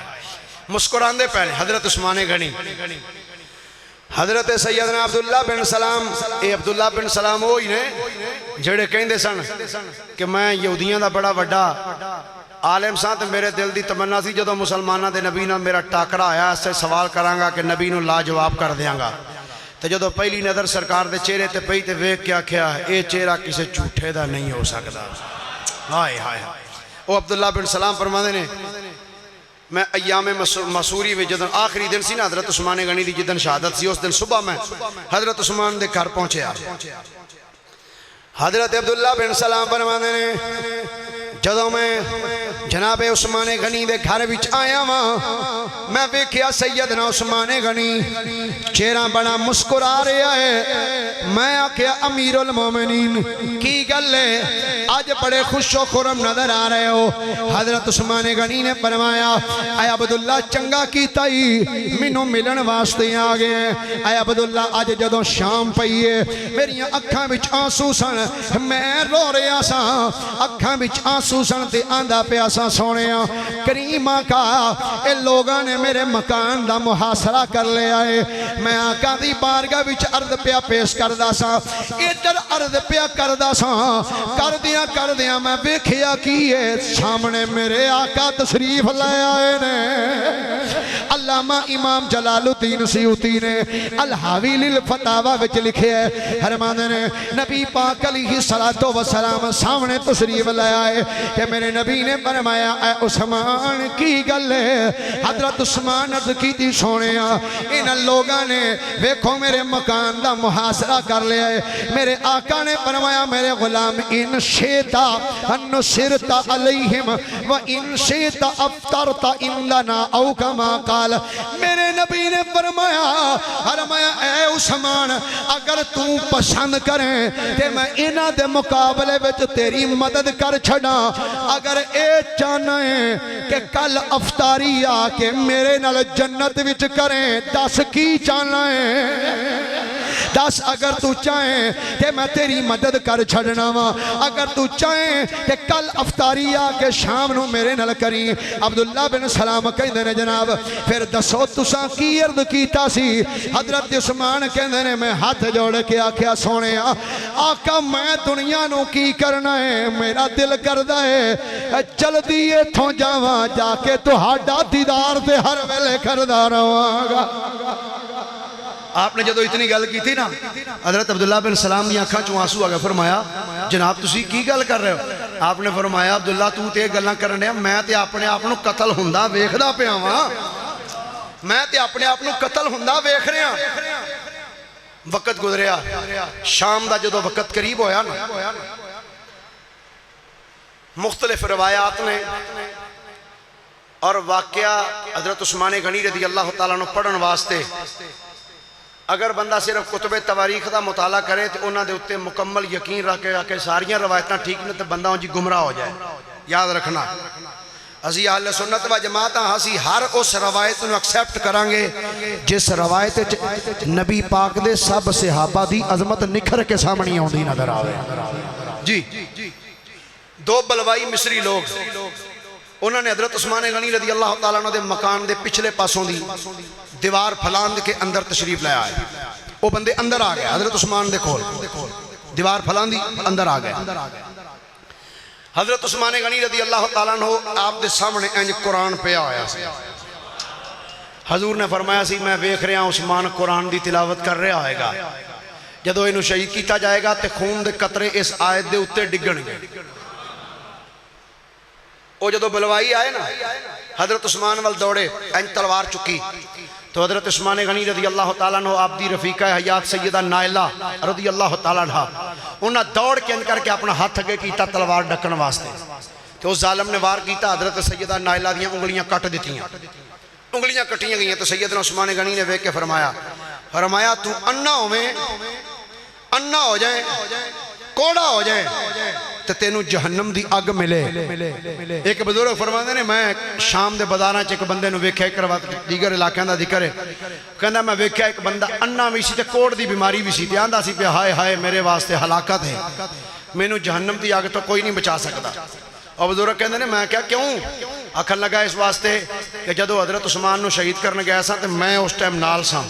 مسکران دے پہلے حضرت عثمان غنی، حضرت سیدنا عبداللہ بن سلام، اے عبداللہ بن سلام ہوئی نے جڑے کہیں دے سن کہ میں یہودیاں دا بڑا وڈا عالم ساں تے میرے دل دی تمنا سی جدو مسلمانہ دے نبی نہ میرا ٹاکرا آیا اس سے سوال کرانگا کہ نبی نو لا جواب کر دیاں گا، تو جدو پہلی نظر سرکار دے چہرے تے پہی تے ویک کیا کیا اے چہرہ کسے جھوٹے دا نہیں ہو سکتا، ہائے ہائے وہ عبداللہ بن سلام فرمانے نے میں ایام مسوری میں جدن آخری دن سی نا حضرت عثمان غنی دی جدن شہادت سی، اس دن صبح میں حضرت عثمان دے گھر پہنچے آ، حضرت عبداللہ بن سلام فرمانے نے جدو میں جناب عثمان غنی دے گھر وچ آیا وہاں میں ویکھیا سیدنا عثمان غنی چہرہ بڑا مسکرا رہا ہے، میں آکھیا امیر المومنین کی گل ہے آج بڑے خوش و خرم نظر آ رہے ہو؟ حضرت عثمان غنی نے فرمایا اے عبداللہ چنگا کیتا ہی مینوں ملن واسطے آ گئے، اے عبداللہ آج جدوں شام پئی ہے میریاں اکھاں وچ آنسو سن، میں رو رہا سا اکھاں وچ آنسو سن تے آندا پیا سا سونیا کریم آقا اے لوگاں نے میرے مکان دا محاصرہ کر لے آئے، میں آقا دی بارگاہ وچ عرض پیا پیش کردا سا، ادھر عرض پیا کردا سا، کر دیاں میں ویکھیا کیے سامنے میرے آقا تشریف لے آئے نے۔ علامہ امام جلال الدین سیوطی نے الحاوی للفتاوی وچ لکھے ہے، فرماندے نے نبی پاک علیہ السلام سامنے تشریف لے آئے کہ میرے نبی نے فرمایا اے عثمان کی گل ہے؟ حضرت عثمان عرض کی تھی سونیا ان لوگاں نے ویکھو میرے مکان دا محاصرہ کر لیا ہے، میرے آقا نے فرمایا میرے غلام ان شیطا نصرت علیہم و ان شیطا افطرت اندنا او کما قال، میرے نبی نے فرمایا اے عثمان اگر تو پسند کریں کہ میں انہ دے مقابلے وچ تیری مدد کر چھڑا، اگر اے چاہنا ہے کہ کل افطاری آکے میرے نال جنت وچ کریں، دس کی چاہنا ہے؟ دس اگر تو چاہیں کہ میں تیری مدد کر چھڑنا وا اگر تو چاہیں کہ کل افطاری آ کے شام نو میرے نال کری عبداللہ بن سلام کہندے نے جناب پھر دسو تساں کی عرض کیتا سی حضرت عثمان کہندے نے میں ہاتھ جوڑ کے آکھیا سونے آقا میں دنیا نو کی کرنا ہے میرا دل کردا ہے چل دی ایتھوں جاواں جا کے تہاڈا دیدار تے ہر ویلے کردا رہواں گا آپ نے جدو اتنی گل کی تھی نا حضرت عبداللہ بن سلام دی آنکھاں چوں آنسو آگے فرمایا جناب تسی کی گل کر رہے ہو آپ نے فرمایا عبداللہ تو تے گلاں کرنے میں تے اپنے آپ نو قتل ہوندا ویکھدا پیا واں میں تے اپنے آپ نو قتل ہوندا ویکھ رہا وقت گزریا شام دا جدو وقت قریب ہویا نا مختلف روایات نے اور واقعہ حضرت عثمان غنی رضی اللہ تعالیٰ نے پڑھن واسطے اگر بندہ صرف کتب تواریخ دا مطالعہ کرے تو انہاں دے اتے مکمل یقین رکھ کے ساریاں روایتاں ٹھیک نے تو بندہ جی گمراہ ہو جائے یاد رکھنا اسی اہل سنت و جماعت ہاں ہر اس روایت نو ایکسیپٹ کرانگے جس روایت نبی پاک دے سب صحابہ دی عظمت نکھر کے سامنے ہوندی نظر آوے جی دو بلوائی مصری لوگ انہوں نے حضرت عثمان غنی رضی اللہ تعالیٰ عنہ دے مکان دے پچھلے پاسوں دی دیوار پھلان کے اندر تشریف لے آئے وہ بندے اندر آ گئے حضرت عثمان دے کھول دیوار پھلان دی اندر آ گئے حضرت عثمان غنی رضی اللہ تعالیٰ عنہ آپ دے سامنے انج قرآن پہ آیا سی حضور نے فرمایا سی میں ویکھ رہا ہوں عثمان قرآن دی تلاوت کر رہا آئے گا جدو انہوں شہید کیتا جائے گا تے خون دے قطرے اس آیت دے اتے ڈگن گے وہ جدو بلوائی آئے نا حضرت عثمان وال دوڑے این تلوار چکی تو حضرت عثمان غنی رضی اللہ تعالیٰ عنہ آپ دی رفیقہ حیات سیدہ نائلہ رضی اللہ تعالیٰ عنہ انہاں دوڑ کے اندر کے اپنا ہاتھ اگے کیتا تلوار ڈکن واسطے تو اس ظالم نے وار کیتا حضرت سیدہ نائلہ دیاں انگلیاں کٹ دیتی ہیں انگلیاں کٹیاں گئی ہیں تو سیدنا عثمان غنی نے ویک کے فرمایا تو انا ہو جائے کوڑا ہو جائے تو تینو جہنم دی اگ ملے ایک بزرگ فرماندے نے میں شام دے بازاراں چ ایک بندے نو ویکھیا کروا دیگر علاقیاں دا ذکر ہے کہندا میں ویکھیا ایک بندہ انا بھی سی تے کوڑ دی بیماری بھی سی تے آندا سی پہ ہائے ہائے میرے واسطے ہلاکت ہے مینوں جہنم دی اگ تو کوئی نہیں بچا سکدا اور بزرگ کہندے نے میں کیا کیوں آکھن لگا اس واسطے کہ جدو حضرت عثمان نو شہید کرنے گیا سا تے میں اس ٹائم نال سا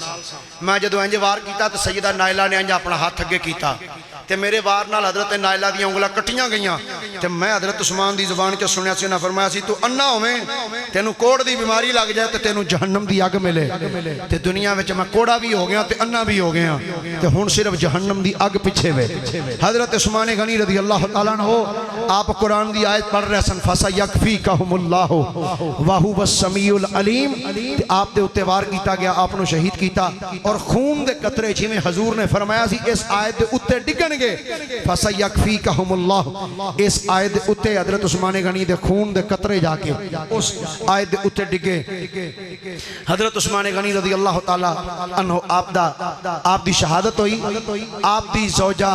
میں جدو انج وار کیتا تے سیدہ نائلہ نے انج اپنا ہاتھ اگے کیتا تے میرے وار نال حضرت نائلہ دی انگلاں کٹیاں گئیاں تے میں حضرت عثمان دی زبان چ سنیا سی نہ فرمایا سی تو انا ہوویں تینوں کوڑ دی بیماری لگ جائے تے تینوں جہنم دی اگ ملے تے دنیا وچ میں کوڑا بھی ہو گیا تے انا بھی ہو گیا تے ہن صرف جہنم دی اگ پیچھے وے حضرت عثمان غنی رضی اللہ تعالیٰ عنہ آپ قرآن دی آیت پڑھ رہے سن فَسَيَكْفِيكَهُمُ اللَّهُ وَهُوَ السَّمِيعُ الْعَلِيمُ آپ دے اتے وار کیتا گیا آپ نو شہید کیتا اور خون دے قطرے جویں حضور نے فرمایا سی اس آیت دے اتے ڈگن گے فَسَيَكْفِيكَهُمُ اللَّهُ اس آیت دے اتے حضرت عثمان غنی دے خون دے قطرے جا کے اس آیت دے اتے ڈگے حضرت عثمان غنی رضی اللہ تعالیٰ عنہ آپ دی شہادت ہوئی آپ دی زوجہ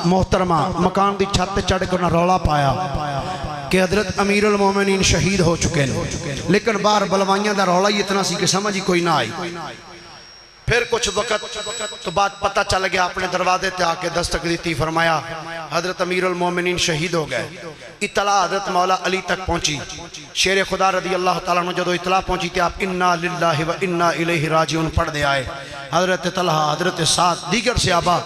محترمہ مکان دی چھت چڑھ کر رولا پایا کہ حضرت امیر المومنین شہید ہو چکے ہیں لیکن بار بلوائیاں دا رولا ہی اتنا سی کہ سمجھ ہی کوئی نہ آئی پھر کچھ وقت تو بات پتہ چل گیا اپنے دروازے تے آ کے دستک دیتی فرمایا حضرت امیر المومنین شہید ہو گئے اطلاع حضرت مولا علی تک پہنچی شیر خدا رضی اللہ تعالیٰ عنہ جدو اطلاع پہنچی تھی آپ انا للہ و انا الیہ راجعون پڑھ دے آئے حضرت طلحہ حضرت سعد دیگر صحابہ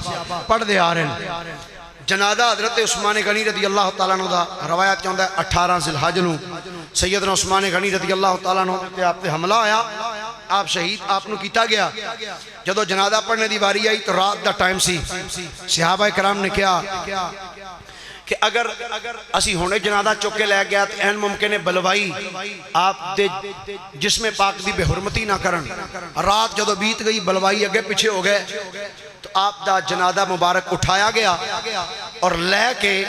پڑھ دے آ رہے ہیں جنازہ حضرت عثمان غنی رضی اللہ تعالیٰ عنہ دا روایت چاہتا ہے 18 ذی الحج نو سیدنا عثمان غنی رضی اللہ تعالیٰ عنہ تے آپ تے حملہ آیا آپ شہید آپ نو کیتا گیا جدو جنازہ پڑھنے دی باری آئی تو رات دا ٹائم سی صحابہ کرام نے کیا کہ اگر اسی ہونے جنازہ چوکے لے گیا تو این ممکن ہے بلوائی آپ دے جسم پاک دی بے حرمتی نہ کرن رات جدو بیت گئی بلوائی اگے پیچھے ہو گئے تو آپ دا جنازہ مبارک اٹھایا گیا اور لے کے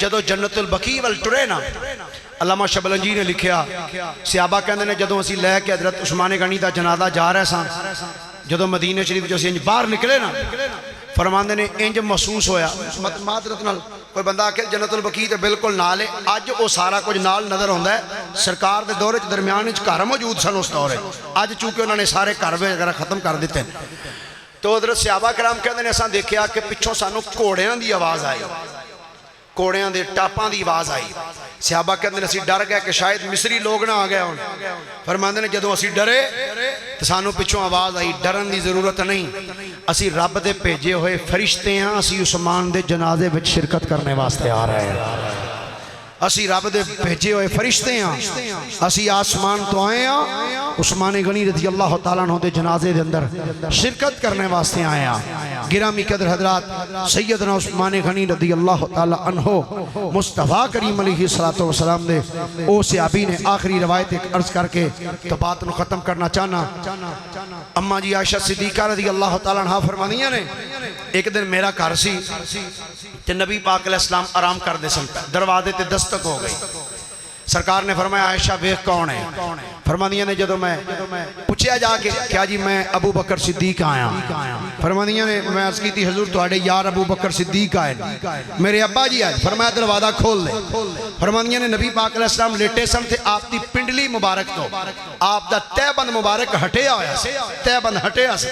جدو جنت البقیع وال ٹرے نا علامہ شبلنجی نے لکھیا صحابہ کہندے نے جدو اسی لے کے حضرت عثمان غنی دا جنازہ جا رہے ساں جدو مدینہ شریف جو اسی انج باہر نکلے نا فرماندے نے انج محسوس ہویا معذرت نال کوئی بندہ کہ جنت البقیع تے بالکل نال ہے اج وہ سارا کچھ نال نظر ہوندا ہے سرکار دے دور وچ درمیان وچ گھر موجود سن اس دور اج چونکہ انہوں نے سارے گھر وغیرہ ختم کر دیتے تو حضرت صحابہ کرام کہندے نے اساں دیکھیا کہ پچھوں سانو گھوڑیاں دی آواز آئی، گھوڑیاں دے ٹاپاں دی آواز آئی۔ صحابہ کہندے نے اسی ڈر گئے کہ شاید مصری لوگ نہ آ گئے ہون۔ فرماندے نے جدوں اسی ڈرے تو سانو پچھوں آواز آئی، ڈرن دی ضرورت نہیں، اسی رب دے بھیجے ہوئے فرشتے ہیں، اسی عثمان دے جنازے وچ شرکت کرنے واسطے آ رہے ہیں، اسی رب دے بھیجے ہوئے فرشتے ہیں، اسی آسمان تو آئے ہیں، عثمان غنی رضی اللہ تعالیٰ عنہ دے جنازے دے اندر شرکت کرنے واسطے آئے ہیں۔ گرامی قدر حضرات، سیدنا عثمان غنی رضی اللہ تعالیٰ عنہ مصطفیٰ کریم علیہ السلام دے او صحابی نے آخری روایت ایک عرض کر کے تو بات نو ختم کرنا چاہنا۔ اماں جی عائشہ صدیقہ رضی اللہ تعالیٰ عنہ فرمانیاں نے ایک دن میرا گھر سی کہ نبی پاک علیہ السلام آرام کر دے سن، دروازے تے دستک ہو گئی۔ سرکار نے فرمایا عائشہ ویکھ کون ہے؟ فرمانیاں نے جدو میں پوچھیا جا کے کیا جی میں ابو بکر صدیق آیا، فرمانیاں نے میں عرض کی تھی حضور تواڈے یار ابو بکر صدیق آئے میرے ابا جی آئے، فرمایا دروازہ کھول لے۔ فرمانیاں نے نبی پاک علیہ السلام لیٹے سن تھے، آپ دی پنڈلی مبارک تو آپ دا تہ بند مبارک ہٹیا ہویا سی، تہ بند ہٹیا سی،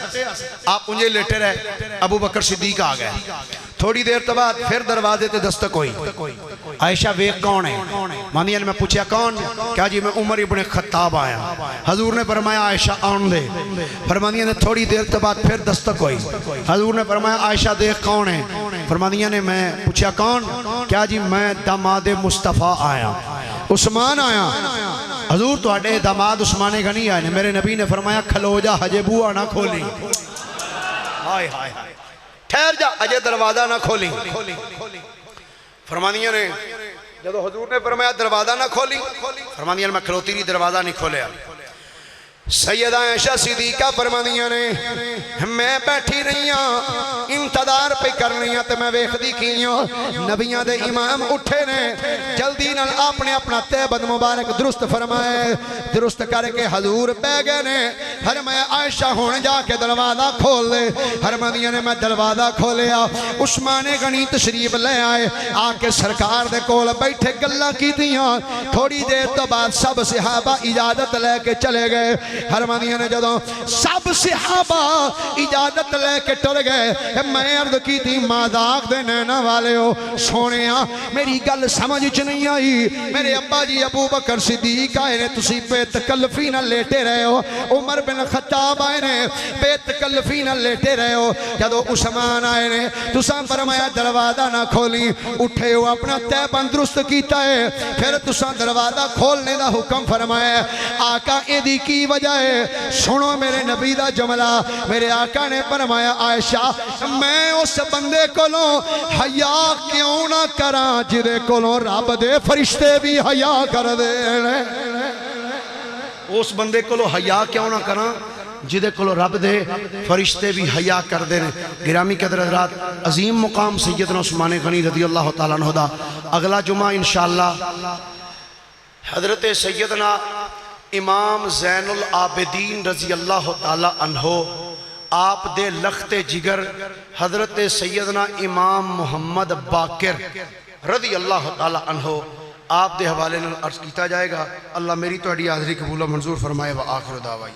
آپ انجے لیٹے رہے، ابو بکر صدیق آ گئے۔ تھوڑی دیر تو بعد پھر دروازے تے دستک ہوئی، عائشہ ویکھ کون ہے؟ مانیاں نے میں پوچھا کون؟ کیا جی میں عمر ابن خطاب آیا۔ حضور نے فرمایا عائشہ آن دے۔ فرمانیاں نے تھوڑی دیر تو بعد پھر دستک ہوئی، حضور نے فرمایا عائشہ دیکھ کون ہے؟ فرمانیاں نے میں پوچھا کون؟ کیا جی میں داماد مصطفیٰ آیا، عثمان آیا۔ حضور تواڈے داماد عثمان غنی آئے نے۔ میرے نبی نے فرمایا کھلو جا ہجے بوآ نہ کھولی، ہائے ہائے ٹھہر جا اجے دروازہ نہ کھولی۔ فرمانیاں نے جدو حضور نے فرمایا دروازہ نہ کھولی، فرمانیاں نے میں کھلوتی نہیں، دروازہ نہیں کھولیا۔ سیدہ عائشہ صدیقہ فرمانیاں نے میں بیٹھی رہی ہوں انتظار پہ کر رہی ہوں تے میں ویکھدی کی ہوں نبیاں دے امام اٹھے نے، جلدی نال اپنے اپنا تہبند مبارک درست فرمائے، درست کر کے حضور پہ گئے نے۔ فرمایا عائشہ ہون جا کے دروازہ کھول لے۔ فرمانیاں نے میں دروازہ کھولیا، عثمان غنی تشریف لے آئے، آ کے سرکار دے کول بیٹھے گلاں کیتیاں۔ تھوڑی دیر تو بعد سب صحابہ اجازت لے کے چلے گئے۔ فرمانیاں نے جدوں سب صحابہ اجازت لے کے ٹر گئے، میں عرض کی تھی مذاق دے نینا والے ہو سونیاں میری گل سمجھ چ نہیں آئی، میرے ابا جی ابو بکر صدیق آئے نے تسی بے تکلفی نہ لیٹے رہے ہو، عمر بن خطاب آئے نے بے تکلفی نہ لیٹے رہے ہو، جدوں عثمان آئے نے تساں فرمایا دروازہ نہ کھولی، اٹھے ہو اپنا تہ بند درست کیتا ہے، پھر تساں دروازہ کھولنے دا حکم فرمایا۔ آقا ایدی کی وجہ سنو میرے نبی دا جملہ، میرے آقا نے فرمایا عائشہ میں اس بندے کولوں حیا کیوں نہ کراں جدے کولوں رب دے فرشتے بھی حیا کر دے، اس بندے کولوں حیا کیوں نہ کراں جدے کولوں رب دے فرشتے بھی حیا کر دے۔ گرامی قدر حضرات، عظیم مقام سیدنا عثمان غنی رضی اللہ تعالیٰ عنہ دا اگلا جمعہ انشاءاللہ حضرت سیدنا امام زین العابدین رضی اللہ تعالیٰ عنہ آپ دے لخت جگر حضرت سیدنا امام محمد باقر رضی اللہ تعالیٰ عنہ آپ دے حوالے نال عرض کیتا جائے گا۔ اللہ میری تو حاضری قبول و منظور فرمائے۔ وآخر دعویٰ